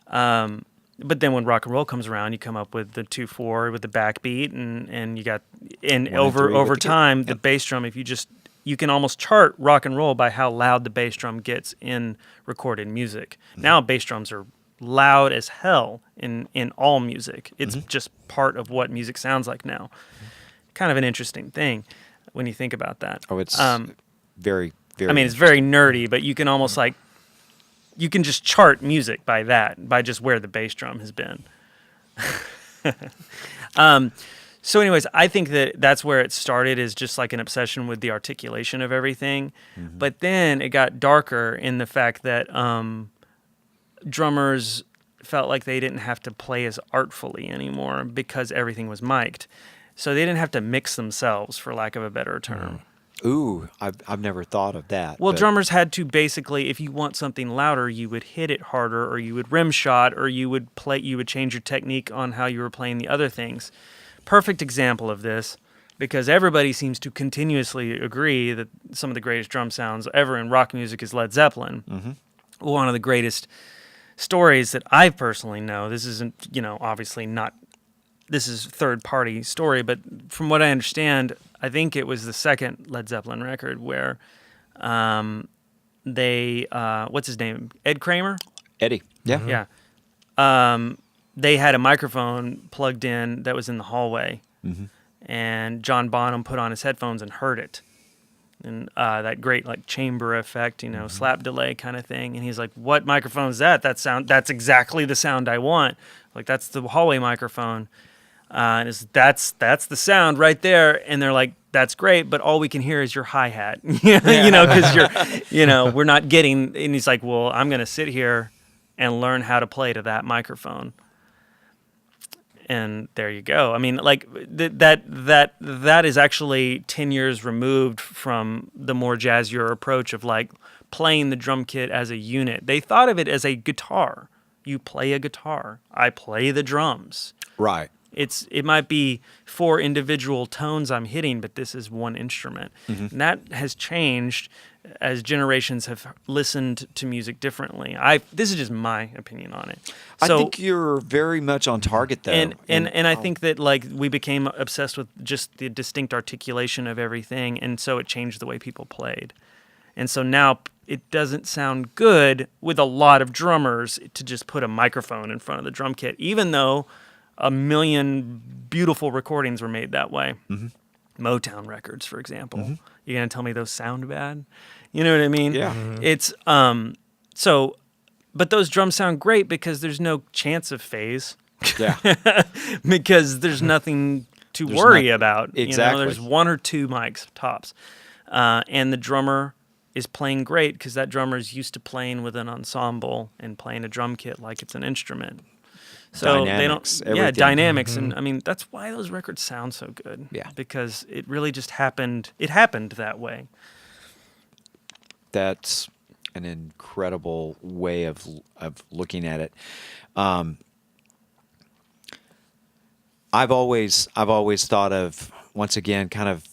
But then when rock and roll comes around, you come up with the 2/4 with the backbeat, and you got, and over time, the bass drum, if you can almost chart rock and roll by how loud the bass drum gets in recorded music. Now bass drums are loud as hell in all music. It's just part of what music sounds like now. Kind of an interesting thing when you think about that. Oh, it's very, very. I mean, it's very nerdy, but you can almost like, you can just chart music by that, by just where the bass drum has been. So anyways, I think that's where it started, is just like an obsession with the articulation of everything. But then it got darker in the fact that drummers felt like they didn't have to play as artfully anymore because everything was mic'd. So they didn't have to mix themselves, for lack of a better term. Ooh, I've never thought of that. Well, drummers had to basically, if you want something louder, you would hit it harder, or you would rim shot, or you would change your technique on how you were playing the other things. Perfect example of this, because everybody seems to continuously agree that some of the greatest drum sounds ever in rock music is Led Zeppelin. One of the greatest stories that I personally know, this isn't, you know, obviously not, this is third-party story, but from what I understand, I think it was the second Led Zeppelin record where they, what's his name? Ed Kramer? Eddie. Yeah. Yeah. They had a microphone plugged in that was in the hallway, and John Bonham put on his headphones and heard it. And that great like chamber effect, you know, slap delay kind of thing. And he's like, "What microphone is that? That's exactly the sound I want. Like, that's the hallway microphone. And that's the sound right there." And they're like, "That's great, but all we can hear is your hi-hat." You know, because we're not getting. And he's like, "Well, I'm going to sit here and learn how to play to that microphone." And there you go. I mean, like that is actually 10 years removed from the more jazzier approach of like playing the drum kit as a unit. They thought of it as a guitar. You play a guitar. I play the drums. Right. It might be 4 individual tones I'm hitting, but this is one instrument. And that has changed as generations have listened to music differently. This is just my opinion on it. So, I think you're very much on target, though. And I think that like we became obsessed with just the distinct articulation of everything, and so it changed the way people played. And so now it doesn't sound good with a lot of drummers to just put a microphone in front of the drum kit, even though a million beautiful recordings were made that way. Motown records, for example. You're going to tell me those sound bad? You know what I mean? Yeah. It's, so, but those drums sound great because there's no chance of phase. Yeah. Because there's nothing to worry about. Exactly. You know, there's 1 or 2 mics tops. And the drummer is playing great because that drummer is used to playing with an ensemble and playing a drum kit like it's an instrument. So dynamics, they don't, yeah, everything. dynamics, and I mean that's why those records sound so good. Yeah, because it really just happened. It happened that way. That's an incredible way of looking at it. I've always thought of, once again, kind of,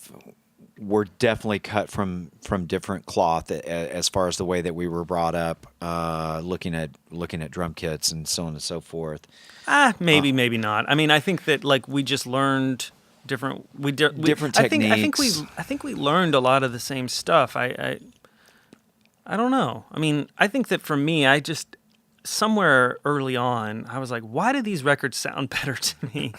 we're definitely cut from different cloth as far as the way that we were brought up, looking at drum kits and so on and so forth. Maybe not. I mean, I think that like we just learned different techniques. I think we learned a lot of the same stuff. I don't know. I mean, I think that for me, I just somewhere early on, I was like, why do these records sound better to me?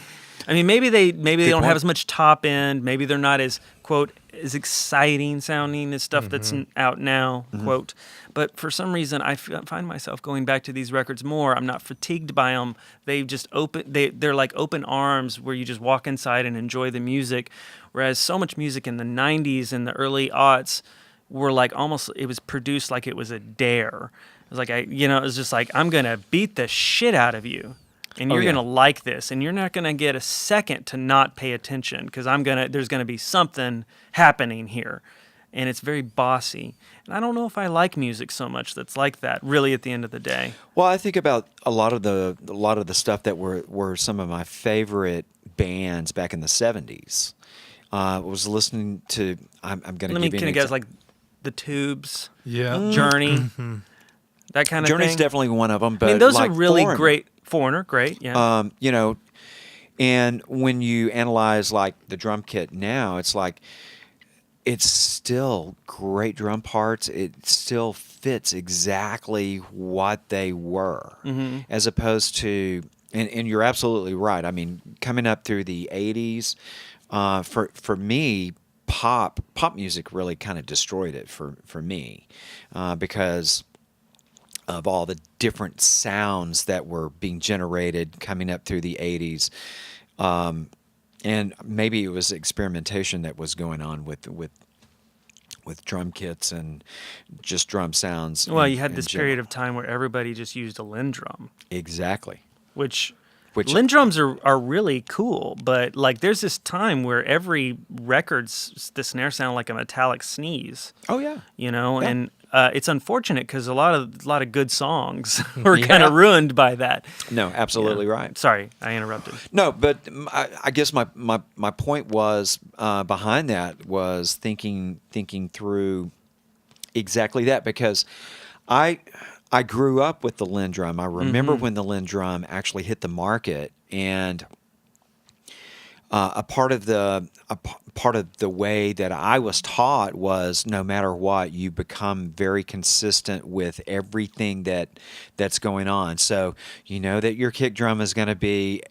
I mean, maybe they don't have point. as much top end. Maybe they're not as, quote, as exciting sounding as stuff that's out now, quote. But for some reason, I find myself going back to these records more. I'm not fatigued by them. They just they're like open arms where you just walk inside and enjoy the music. Whereas so much music in the 90s and the early aughts were like almost, it was produced like it was a dare. It was like, it was just like, I'm going to beat the shit out of you. And you're yeah. going to like this, and you're not going to get a second to not pay attention because there's going to be something happening here. And it's very bossy. And I don't know if I like music so much that's like that, really, at the end of the day. Well, I think about a lot of the stuff that were some of my favorite bands back in the 70s. I was listening to, I'm going to give you Can you guys like The Tubes, Yeah. Journey, that kind of Journey's thing? definitely one of them. But I mean, those like are really Foreigner, great. Foreigner, great, yeah. And when you analyze like the drum kit now, it's like it's still great drum parts. It still fits exactly what they were, as opposed to, and you're absolutely right. I mean, coming up through the 80s, for me, pop music really kind of destroyed it for me, because of all the different sounds that were being generated coming up through the 80s. And maybe it was experimentation that was going on with drum kits and just drum sounds. Well, you had this period of time where everybody just used a Lindrum. Exactly. Which Lindrums are really cool, but like there's this time where every record's the snare sounded like a metallic sneeze. Oh yeah. Yeah. Yeah. And it's unfortunate because a lot of good songs were kind of ruined by that. No, absolutely right. Sorry, I interrupted. No, but I guess my point was behind that was thinking through exactly that, because I grew up with the Lindrum. I remember when the Lindrum actually hit the market, and a part of the way that I was taught was no matter what, you become very consistent with everything that's going on. So you know that your kick drum is going to be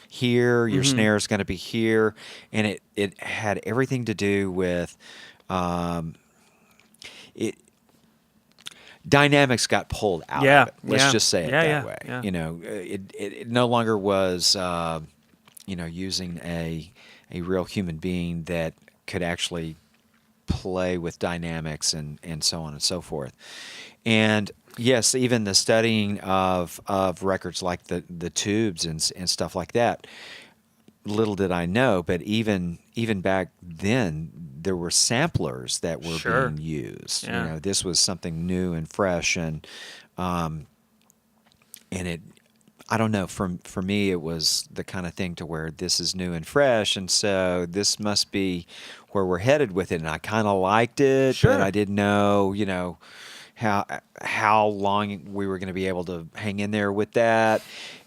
here, your snare is going to be here, and it had everything to do with it. Dynamics got pulled out of it. Let's just say it that way. Yeah. You know, it no longer was using a real human being that could actually play with dynamics and so on and so forth. And yes, even the studying of records like the Tubes and stuff like that. Little did I know, but even back then, there were samplers that were being used. Yeah. You know, this was something new and fresh, and it. I don't know. For me, it was the kind of thing to where this is new and fresh, and so this must be where we're headed with it. And I kind of liked it, but I didn't know, how long we were going to be able to hang in there with that.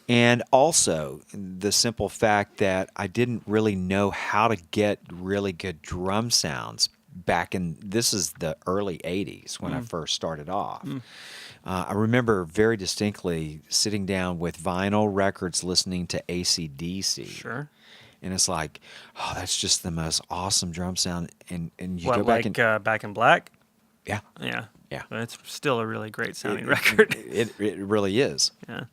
And also the simple fact that I didn't really know how to get really good drum sounds back in, this is the early 80s when I first started off. I remember very distinctly sitting down with vinyl records listening to AC/DC. Sure. And it's like, oh, that's just the most awesome drum sound. And you What, go back like and... Back in Black? Yeah. Yeah. Yeah. But it's still a really great sounding record. It really is. Yeah.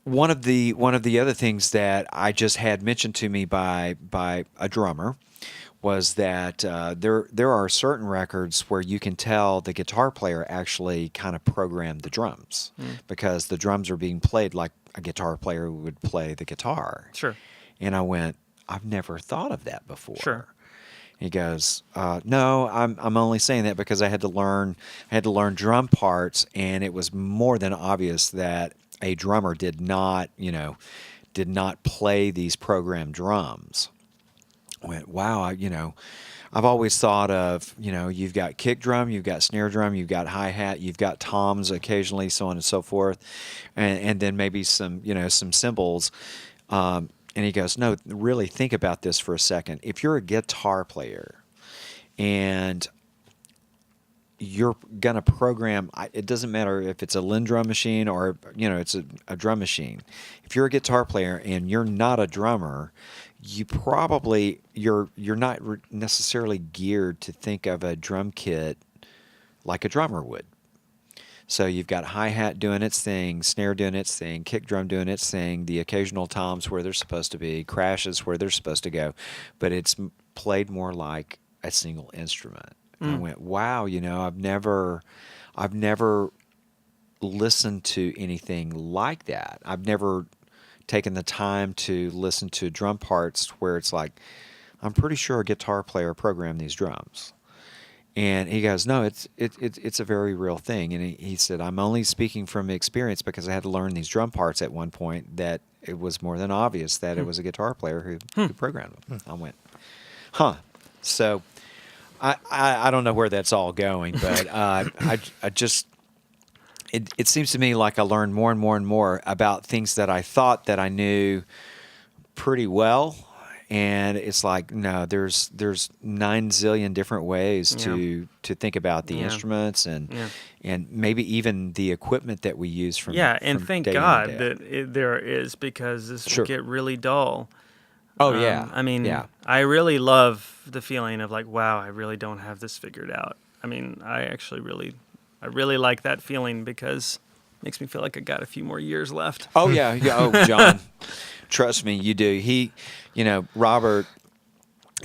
One of the other things that I just had mentioned to me by a drummer was that there are certain records where you can tell the guitar player actually kind of programmed the drums because the drums are being played like a guitar player would play the guitar. Sure. And I went, I've never thought of that before. Sure. He goes, no, I'm only saying that because I had to learn drum parts, and it was more than obvious that a drummer did not play these programmed drums. I went, wow, I've always thought of, you've got kick drum, you've got snare drum, you've got hi-hat, you've got toms occasionally, so on and so forth, and then maybe some cymbals. And he goes, no, really think about this for a second. If you're a guitar player and you're gonna program. It doesn't matter if it's a Lindrum machine or it's a drum machine. If you're a guitar player and you're not a drummer, you probably you're not necessarily geared to think of a drum kit like a drummer would. So you've got hi-hat doing its thing, snare doing its thing, kick drum doing its thing, the occasional toms where they're supposed to be, crashes where they're supposed to go, but it's played more like a single instrument. And I went, wow, I've never listened to anything like that. I've never taken the time to listen to drum parts where it's like, I'm pretty sure a guitar player programmed these drums. And he goes, no, it's a very real thing. And he said, I'm only speaking from experience because I had to learn these drum parts at one point that it was more than obvious that it was a guitar player who programmed them. I went, huh. So I don't know where that's all going, but I just, it seems to me like I learned more and more and more about things that I thought that I knew pretty well. And it's like, no, there's 9 zillion different ways to think about the instruments and maybe even the equipment that we use from and from thank day God to day. that there is, because this would get really dull. Oh yeah. I mean, yeah. I really love the feeling of like, wow, I really don't have this figured out. I mean, I really like that feeling because it makes me feel like I got a few more years left. Oh yeah. Oh, John, trust me, you do. Robert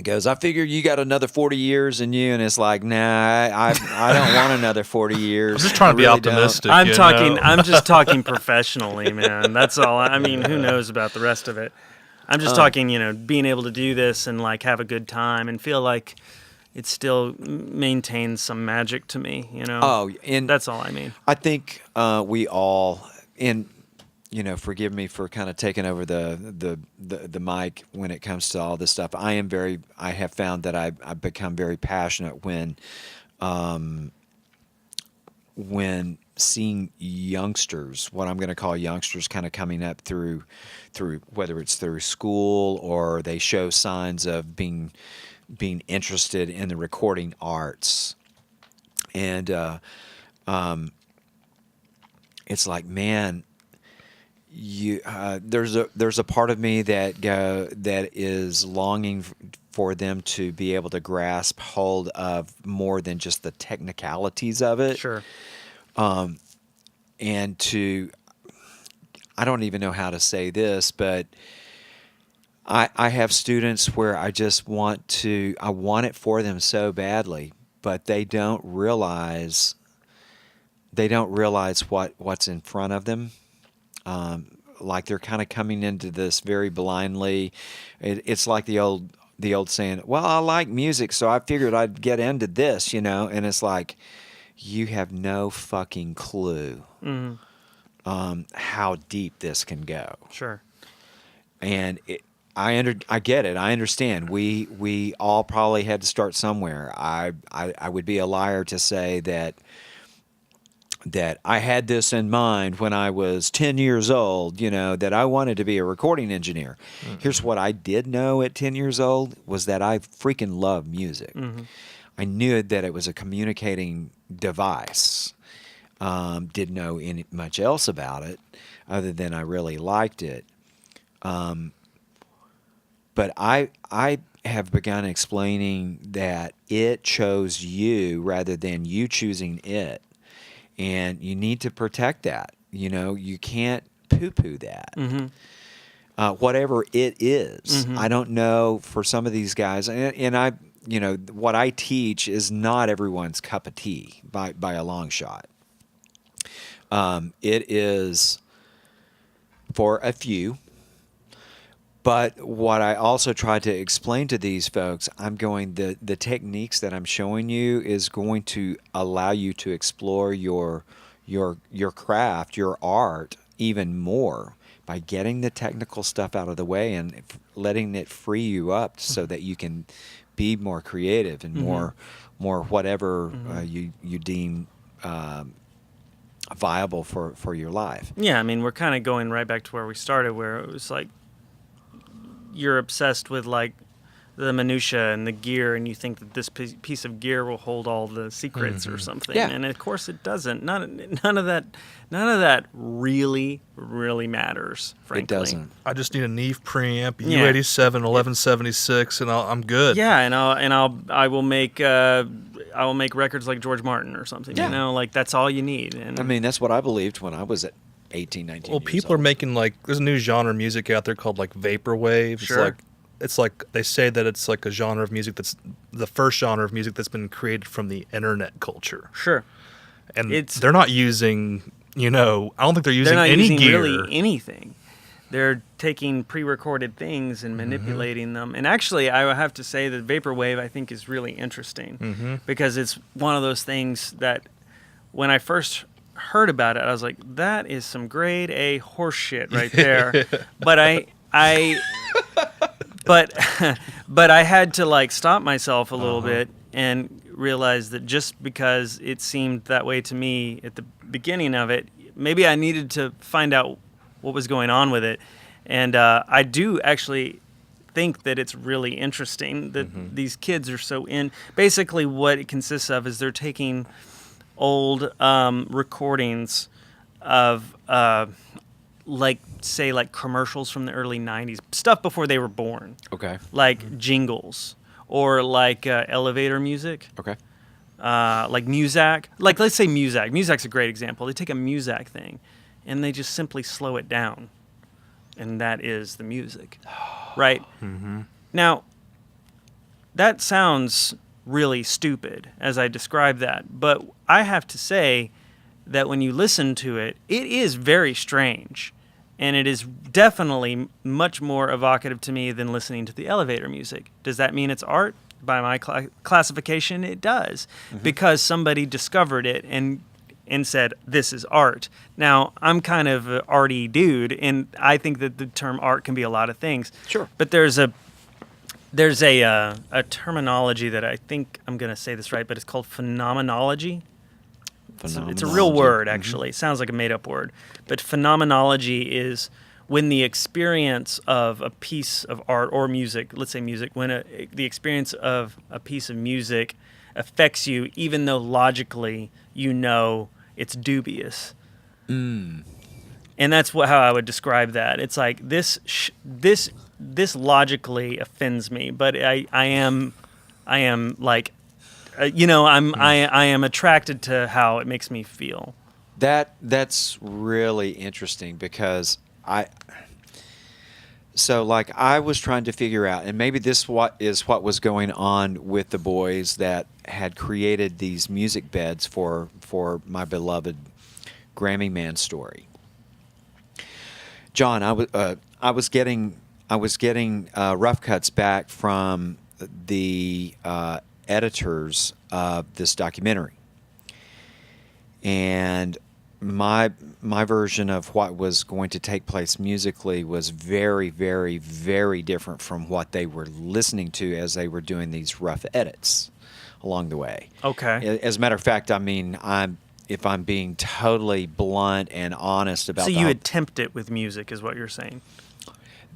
goes, I figure you got another 40 years in you, and it's like, nah, I don't want another 40 years. I'm just trying to be really optimistic. I'm just talking professionally, man. That's all. I mean, who knows about the rest of it? I'm just talking, being able to do this and like have a good time and feel like it still maintains some magic to me, Oh, and that's all I mean. I think we all, and forgive me for kind of taking over the mic when it comes to all this stuff. I have found that I've become very passionate when seeing youngsters, what I'm going to call youngsters, kind of coming up through whether it's through school or they show signs of being interested in the recording arts, and it's like, man, there's a part of me that is longing for them to be able to grasp hold of more than just the technicalities of it. Sure. And I don't even know how to say this, but I have students where I want it for them so badly, but they don't realize what's in front of them. Like they're kind of coming into this very blindly. It's like the old saying, well, I like music, so I figured I'd get into this, and it's like, you have no fucking clue how deep this can go. Sure. And I get it. I understand. We all probably had to start somewhere. I would be a liar to say that I had this in mind when I was 10 years old, that I wanted to be a recording engineer. Mm-hmm. Here's what I did know at 10 years old was that I freaking love music. Mm-hmm. I knew that it was a communicating device. Didn't know much else about it other than I really liked it. But I have begun explaining that it chose you rather than you choosing it. And you need to protect that. You can't poo-poo that. Mm-hmm. Whatever it is. Mm-hmm. I don't know for some of these guys, and I, what I teach is not everyone's cup of tea by a long shot. It is for a few. But what I also try to explain to these folks, the techniques that I'm showing you is going to allow you to explore your craft, your art even more by getting the technical stuff out of the way and letting it free you up so that you can be more creative and more whatever you deem viable for your life. Yeah, I mean, we're kind of going right back to where we started, where it was like, you're obsessed with like the minutia and the gear, and you think that this piece of gear will hold all the secrets or something. Yeah. And of course it doesn't. None of that really matters, frankly. It doesn't. I just need a Neve preamp, Yeah. U87, 1176, and I'm good. Yeah, and I will make records like George Martin or something. Yeah. You know, like that's all you need. And I mean, that's what I believed when I was at 18, 19 Well, years people are old. making like there's a new genre of music out there called like vaporwave. Sure. It's like they say that it's like a genre of music that's the first genre of music that's been created from the internet culture. sure. And It's- they're not using, I don't think they're using They're not any using gear. really anything. They're taking pre-recorded things and manipulating them. And actually, I would have to say that vaporwave I think is really interesting because it's one of those things that when I first heard about it, I was like, that is some grade A horse shit right there. But but I had to like stop myself a little bit and realize that just because it seemed that way to me at the beginning of it, maybe I needed to find out what was going on with it. And I do actually think that it's really interesting that these kids are so in. Basically, what it consists of is they're taking old recordings of like commercials from the early 90s, stuff before they were born, Okay. like jingles or like elevator music, Okay. like Muzak. Like let's say Muzak. Muzak's a great example. They take a Muzak thing and they just simply slow it down, and that is the music, right? Now, that sounds really stupid as I describe that, but I have to say that when you listen to it, it is very strange, and it is definitely much more evocative to me than listening to the elevator music. Does that mean it's art? By my classification, it does, because somebody discovered it and said, this is art. Now, I'm kind of an arty dude, and I think that the term art can be a lot of things. Sure. But there's a terminology that I think I'm going to say this right, but it's called phenomenology. It's a real word, actually. It sounds like a made-up word. But phenomenology is when the experience of a piece of art or music, let's say music, when the experience of a piece of music affects you, even though logically you know it's dubious. And that's how I would describe that. It's like this logically offends me, but I am like, I am attracted to how it makes me feel. That's really interesting because I was trying to figure out, and maybe this what was going on with the boys that had created these music beds for my beloved Grammy Man story. John, I was getting rough cuts back from the editors of this documentary, and my version of what was going to take place musically was very, very, very different from what they were listening to as they were doing these rough edits along the way. Okay. As a matter of fact, I mean, if I'm being totally blunt and honest about So you attempt it with music, is what you're saying?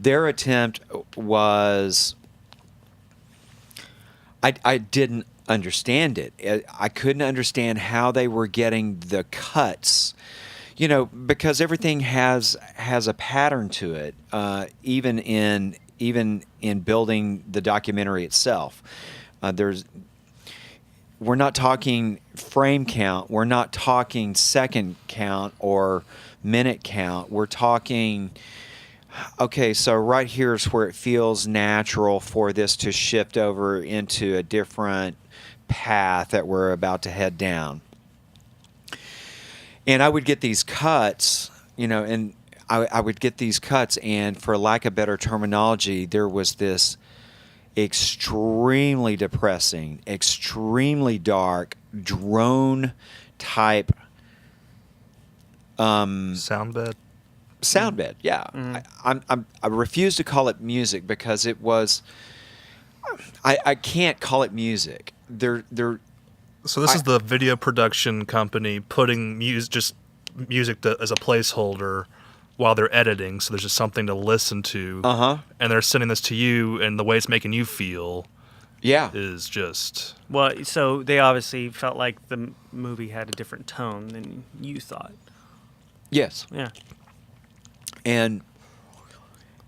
their attempt was, I didn't understand it. I couldn't understand how they were getting the cuts, because everything has a pattern to it, even in building the documentary itself. We're not talking frame count. We're not talking second count or minute count. We're talking, okay, so right here's where it feels natural for this to shift over into a different path that we're about to head down. And I would get these cuts, and I would get these cuts, and for lack of better terminology, there was this extremely depressing, extremely dark, drone type Sound bed. sound bed. Yeah, I refuse to call it music because it was. I can't call it music. They're So this is the video production company putting music as a placeholder while they're editing, so there's just something to listen to. And they're sending this to you, and the way it's making you feel is just... Well, so they obviously felt like the movie had a different tone than you thought. Yes. Yeah. And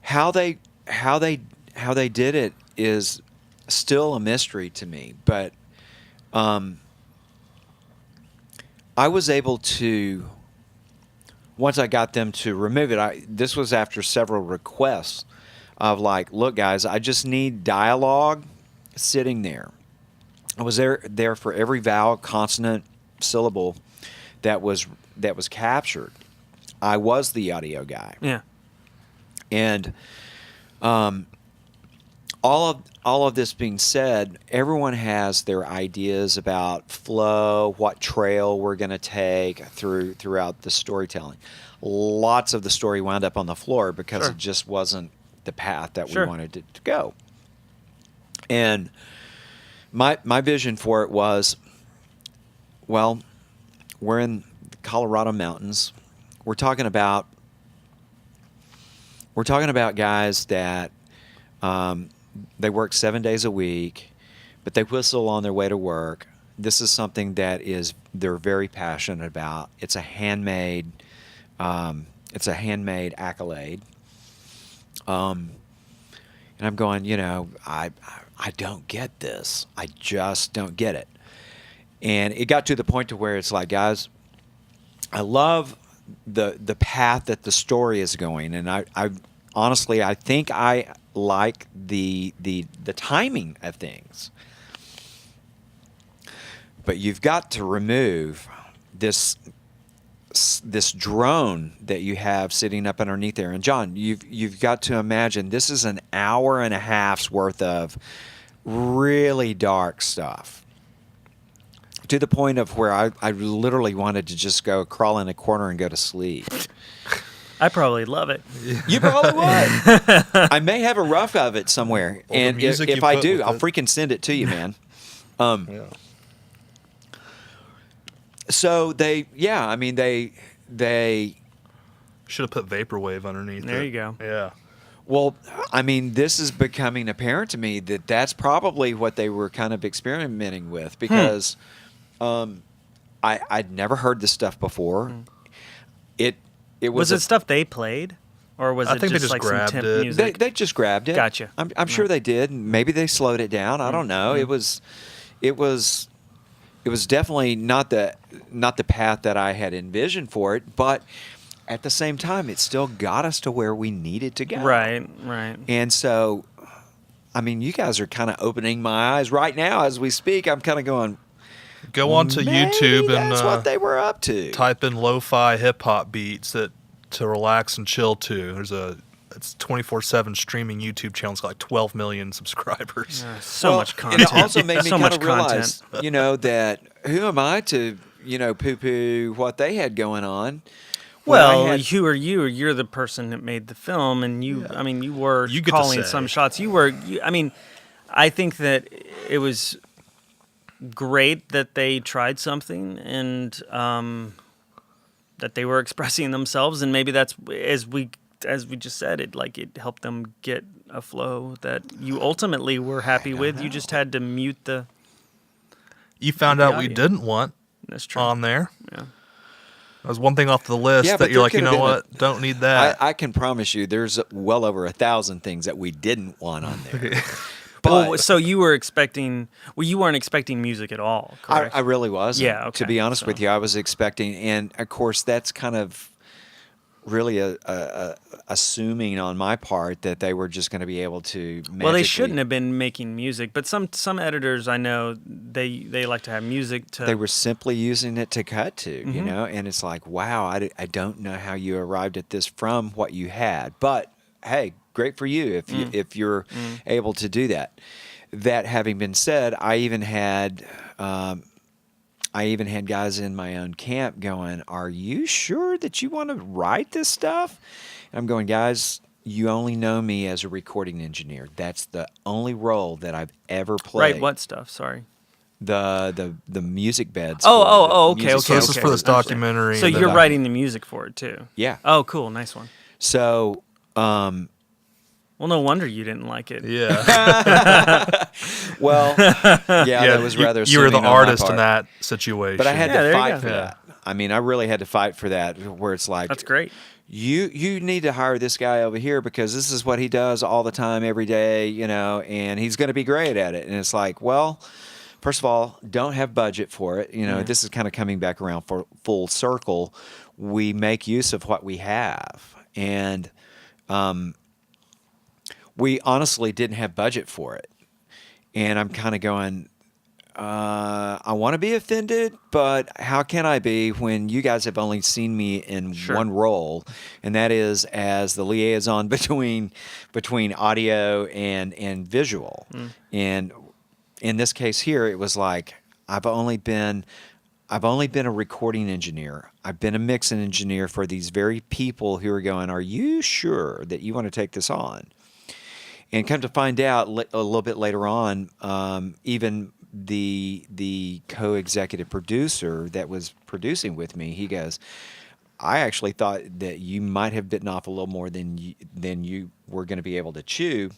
how they did it is still a mystery to me, but I was able to, once I got them to remove it, this was after several requests of like, look guys, I just need dialogue sitting there. I was there for every vowel, consonant, syllable that was captured. I was the audio guy. Yeah. And all of this being said, everyone has their ideas about flow, what trail we're going to take throughout the storytelling. Lots of the story wound up on the floor because it just wasn't the path that we wanted it to go. And my vision for it was, well, we're in the Colorado mountains. We're talking about guys that they work 7 days a week, but they whistle on their way to work. This is something that they're very passionate about. It's a handmade accolade. And I'm going, I don't get this. I just don't get it. And it got to the point to where it's like, guys, I love the path that the story is going, and I honestly, I think I like the timing of things. But you've got to remove this drone that you have sitting up underneath there. And John, you've got to imagine this is an hour and a half's worth of really dark stuff. To the point of where I literally wanted to just go crawl in a corner and go to sleep. I probably love it. You probably would. I may have a rough of it somewhere, Well, and if I do, I'll freaking send it to you, man. So they should have put vaporwave underneath. There it. you go. Yeah. Well, I mean, this is becoming apparent to me that that's probably what they were kind of experimenting with because I'd never heard this stuff before. It was it stuff they played, or was I it think just they just like some grabbed temp it. music? They just grabbed it. Gotcha. I'm sure they did. Maybe they slowed it down. I don't know. It was definitely not the path that I had envisioned for it, but at the same time, it still got us to where we needed to go. Right. And so, I mean, you guys are kind of opening my eyes right now as we speak. I'm kind of going, Go on to maybe YouTube and that's what they were up to. type in lo-fi hip-hop beats to relax and chill to. It's 24/7 streaming YouTube channel. It's got like 12 million subscribers. So much content. It also made me so kind much of realize, that who am I to, poo-poo what they had going on? Well, who are you? You're the person that made the film, and you. I mean, you were You get to calling say. some shots. I think that it was great that they tried something and that they were expressing themselves, and maybe that's as we just said it helped them get a flow that you ultimately were happy with. You just had to mute the. You found out we didn't want That's true. on there. Yeah. That was one thing off the list Yeah, but that you're there like, you could know have what? Don't need that. I can promise you there's well over 1,000 things that we didn't want on there. But so you were expecting? Well, you weren't expecting music at all, correct? I really was. Yeah, okay. To be honest with you, I was expecting, and of course, that's kind of really a assuming on my part that they were just going to be able to. Well, they shouldn't have been making music, but some editors I know they like to have music to. They were simply using it to cut to, and it's like, wow, I don't know how you arrived at this from what you had, but hey, great for you if you're able to do that. That having been said, I even had guys in my own camp going, "Are you sure that you want to write this stuff?" And I'm going, guys, you only know me as a recording engineer. That's the only role that I've ever played. Right, what stuff? Sorry. The music beds. Okay. So this is for this documentary. So you're writing the music for it too. Yeah. Oh, cool, nice one. So, Well, no wonder you didn't like it. Yeah. well, yeah, that was rather you were the assuming on my artist in part. that situation. But I had Yeah, to there you fight go. for Yeah. that. I mean, I really had to fight for that, where it's like, That's great. you need to hire this guy over here because this is what he does all the time, every day, and he's going to be great at it. And it's like, well, first of all, don't have budget for it. This is kind of coming back around for full circle. We make use of what we have. And we honestly didn't have budget for it. And I'm kind of going, I want to be offended, but how can I be when you guys have only seen me in Sure. one role, and that is as the liaison between audio and visual. And in this case here, it was like I've only been a recording engineer. I've been a mixing engineer for these very people who are going, are you sure that you want to take this on? And come to find out a little bit later on, even the co-executive producer that was producing with me, he goes, I actually thought that you might have bitten off a little more than you were going to be able to chew.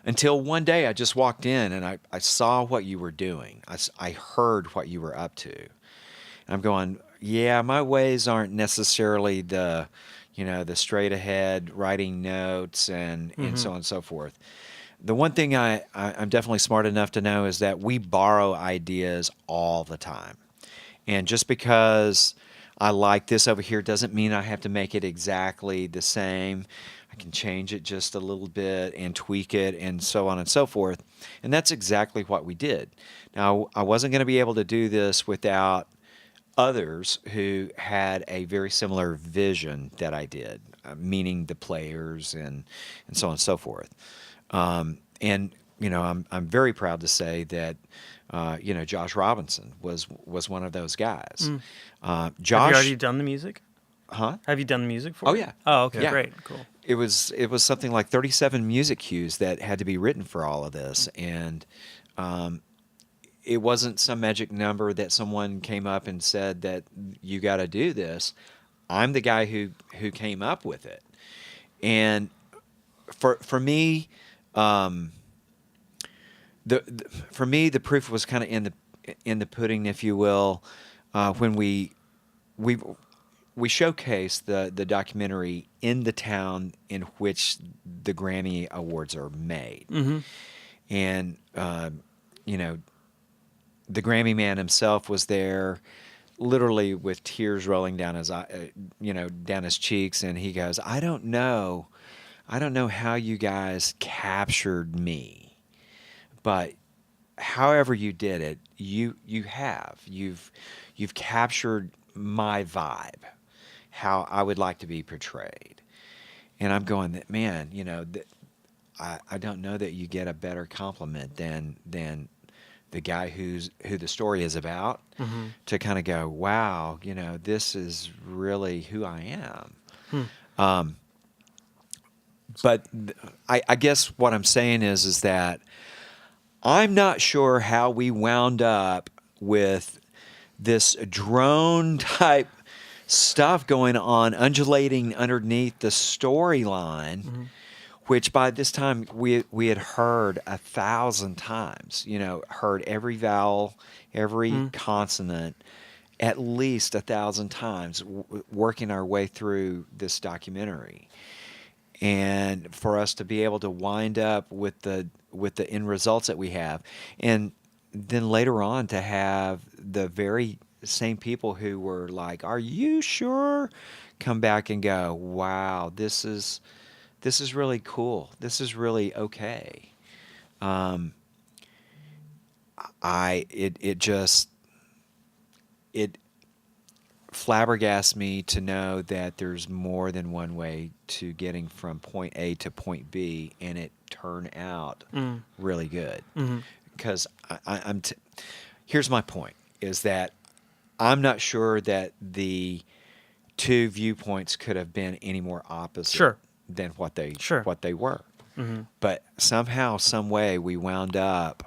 Until one day I just walked in and I saw what you were doing. I heard what you were up to. And I'm going, yeah, my ways aren't necessarily the straight ahead writing notes and so on and so forth. The one thing I'm definitely smart enough to know is that we borrow ideas all the time. And just because I like this over here doesn't mean I have to make it exactly the same. I can change it just a little bit and tweak it and so on and so forth. And that's exactly what we did. Now, I wasn't going to be able to do this without others who had a very similar vision that I did, meaning the players and so on and so forth. I'm very proud to say that Josh Robinson was one of those guys. Josh, Have you already done the music? huh? Have you done the music for Oh, it? yeah. Oh, okay, Yeah. great, cool. It was something like 37 music cues that had to be written for all of this, and it wasn't some magic number that someone came up and said that you got to do this. I'm the guy who came up with it, and for me, the proof was kind of in the pudding, if you will, when we showcased the documentary in the town in which the Grammy Awards are made, and the Grammy man himself was there, literally with tears rolling down his down his cheeks, and he goes, I don't know how you guys captured me, but however you did it, you've captured my vibe, how I would like to be portrayed. And I'm going, that man, I don't know that you get a better compliment than the guy who the story is about, to kind of go, wow, this is really who I am. But I guess what I'm saying is that I'm not sure how we wound up with this drone type stuff going on, undulating underneath the storyline, which by this time we had heard 1,000 times. Heard every vowel, every consonant, at least 1,000 times, working our way through this documentary. And for us to be able to wind up with the end results that we have, and then later on to have the very same people who were like, "Are you sure?" come back and go, "Wow, this is really cool. This is really okay." It flabbergasts me to know that there's more than one way to getting from point A to point B, and it turned out really good. Because here's my point: is that I'm not sure that the two viewpoints could have been any more opposite than what they were. But somehow, some way, we wound up.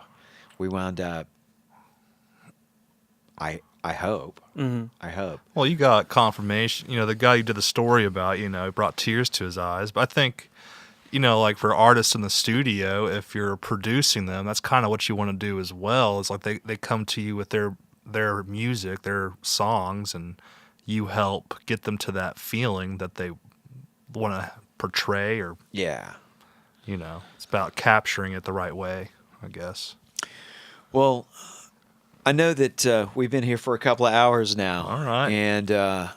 I hope. I hope. Well, you got confirmation. The guy you did the story about, brought tears to his eyes. But I think, like for artists in the studio, if you're producing them, that's kind of what you want to do as well. It's like they come to you with their music, their songs, and you help get them to that feeling that they want to portray, or Yeah. It's about capturing it the right way, I guess. Well, I know that we've been here for a couple of hours now. All right. And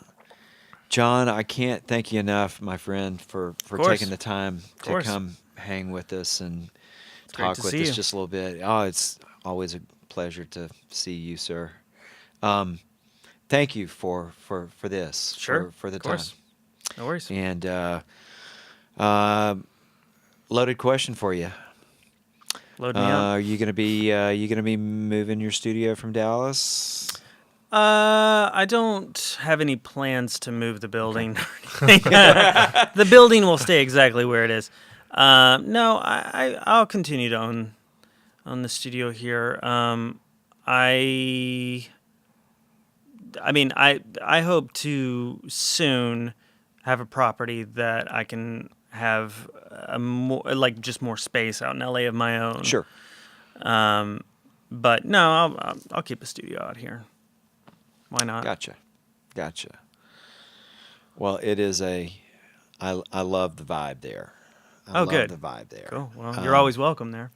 John, I can't thank you enough, my friend, for course. taking the time to course. come hang with us and great talk to with see us you. just a little bit. Oh, it's always a pleasure to see you, sir. Thank you for this. Sure. For the of course. time. No worries. And loaded question for you. Load me up. Are you gonna be moving your studio from Dallas? I don't have any plans to move the building. The building will stay exactly where it is. No, I'll continue to own the studio here. I mean, I hope to soon have a property that I can have just more space out in LA of my own. Sure. But no, I'll keep a studio out here. Why not? Gotcha. Well, it is I love the vibe there. I love good. the vibe there. Cool. Well, you're always welcome there.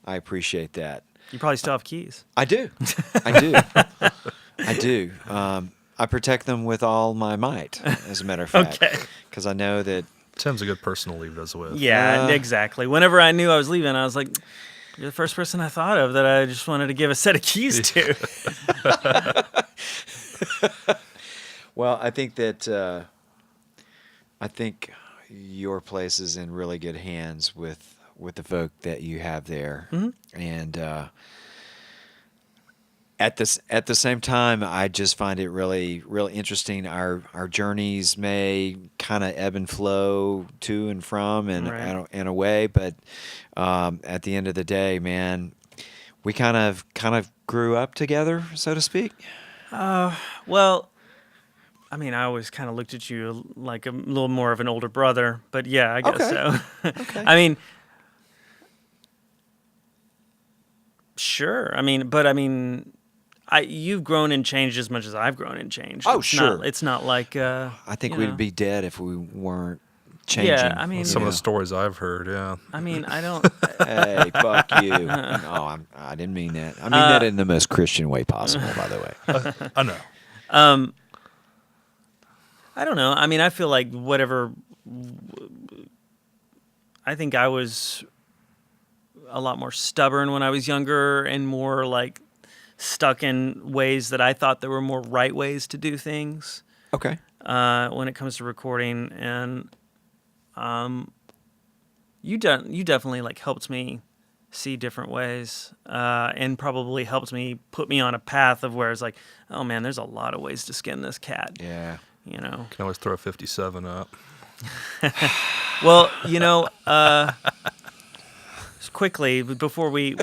I appreciate that. You probably still have keys. I do. I do. I protect them with all my might, as a matter of fact. Okay. Because I know that. Tim's a good person to leave us with. Yeah, exactly. Whenever I knew I was leaving, I was like, you're the first person I thought of that I just wanted to give a set of keys to. Well, I think that your place is in really good hands with the folk that you have there, and at the same time, I just find it really interesting. Our journeys may kind of ebb and flow to and from, and in a way, but at the end of the day, man, we kind of grew up together, so to speak. Well, I mean, I always kind of looked at you like a little more of an older brother, but yeah, I guess so. Okay. I mean, sure. You've grown and changed as much as I've grown and changed. Oh, It's sure. It's not like. I think we'd be dead if we weren't changing. Yeah, I mean, Some of the stories I've heard, yeah. I mean, I don't. Hey, fuck you. No, I didn't mean that. I mean that in the most Christian way possible, by the way. I know. I don't know. I mean, I feel like whatever. I think I was a lot more stubborn when I was younger and more like stuck in ways that I thought there were more right ways to do things. Okay. When it comes to recording, and you definitely like helped me see different ways, and probably helped me put me on a path of where it's like, oh man, there's a lot of ways to skin this cat. Yeah. You know. Can always throw a 57 up. Well, quickly before we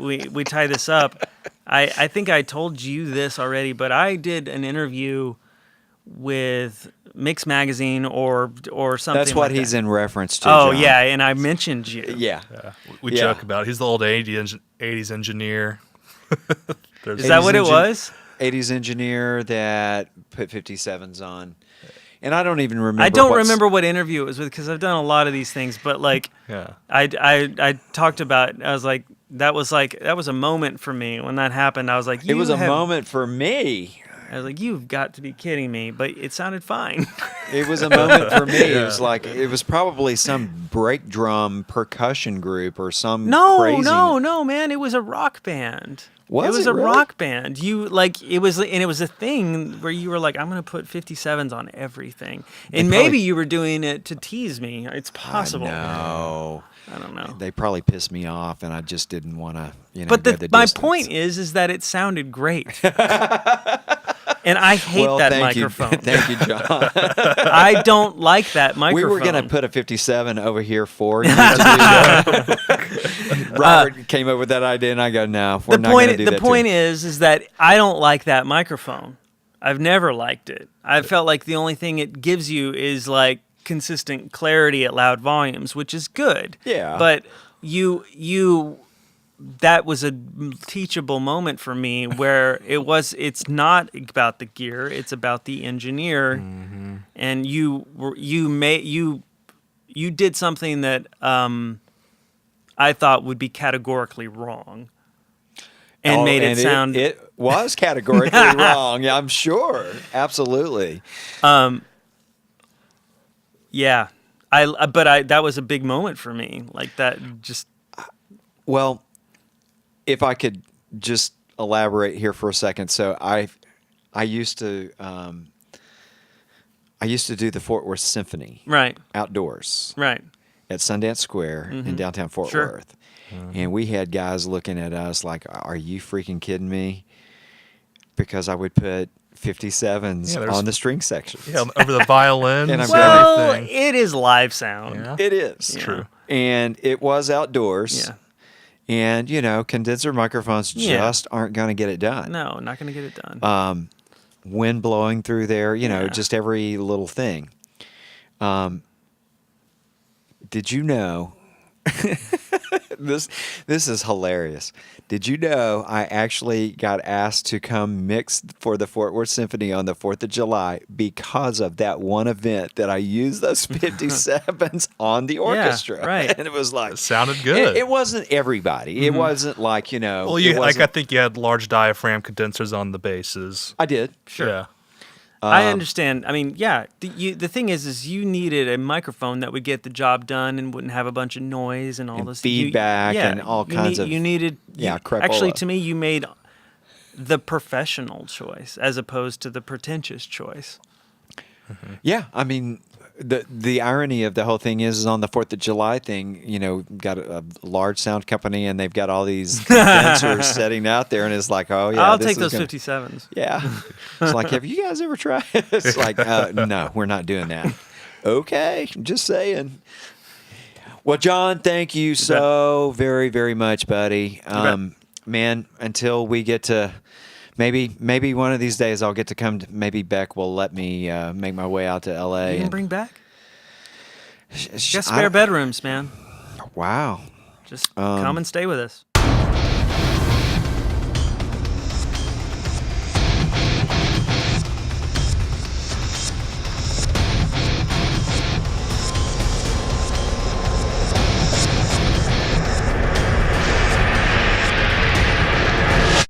tie this up, I think I told you this already, but I did an interview with Mix Magazine or something. That's what like he's that. in reference to. Oh John. yeah, and I mentioned you. Yeah. We Yeah. joke about it. He's the old 80s engineer. Is that what it was? 80s engineer that put 57s on. And I don't even remember. I don't remember what interview it was with because I've done a lot of these things, but like, Yeah. I talked about. I was like, that was a moment for me when that happened. I was like, It was a moment for me. I was like, you've got to be kidding me, but it sounded fine. It was a moment for me. It was like it was probably some break drum percussion group or some crazy. No, man, it was a rock band. Was it was it a really? rock band. It was a thing where you were like, I'm gonna put 57s on everything, and probably- maybe you were doing it to tease me. It's possible. No. I don't know. They probably pissed me off, and I just didn't want to, But go the my distance. point is that it sounded great, and I hate Well, that thank microphone. You. Thank you, John. I don't like that microphone. We were going to put a 57 over here for you. Robert came up with that idea, and I go, no, we're not going to do that. The point is that I don't like that microphone. I've never liked it. I felt like the only thing it gives you is like consistent clarity at loud volumes, which is good. Yeah. But that was a teachable moment for me where it's not about the gear, it's about the engineer. Mm-hmm. And you did something that I thought would be categorically wrong. And made it sound... It was categorically wrong, I'm sure. Absolutely. Yeah. That was a big moment for me. Like that just... Well, if I could just elaborate here for a second. So I used to do the Fort Worth Symphony. Right. Outdoors. Right. At Sundance Square in downtown Fort Sure. Worth. And we had guys looking at us like, are you freaking kidding me? Because I would put 57s on the string sections. Yeah, over the violins And I'm and Well, everything. it is live sound. Yeah. It is. Yeah. True. And it was outdoors. Yeah. And, condenser microphones just aren't going to get it done. No, not going to get it done. Wind blowing through there, Yeah. just every little thing. Did you know... This is hilarious. Did you know I actually got asked to come mix for the Fort Worth Symphony on the 4th of July because of that one event that I used those 57s on the orchestra? right. And it was like... It sounded good. It wasn't everybody. It wasn't like, Well, it I wasn't- think you had large diaphragm condensers on the basses. I did. Sure. Yeah. I understand. I mean, yeah. The thing is you needed a microphone that would get the job done and wouldn't have a bunch of noise and all And this feedback and all kinds of... You needed. crapola. Actually, to me, you made the professional choice as opposed to the pretentious choice. Yeah, I mean, the irony of the whole thing is on the 4th of July thing, got a large sound company and they've got all these condensers setting out there, and it's like, oh yeah, I'll this take is those gonna- 57s. Yeah, it's like, have you guys ever tried? It's like, no, we're not doing that. Okay, just saying. Well, John, thank you so very, very much, buddy. Man, until we get to. Maybe one of these days I'll get to come. Maybe Beck will let me make my way out to L.A. You can and bring back. You got I spare don't- bedrooms, man. Wow. Just come and stay with us.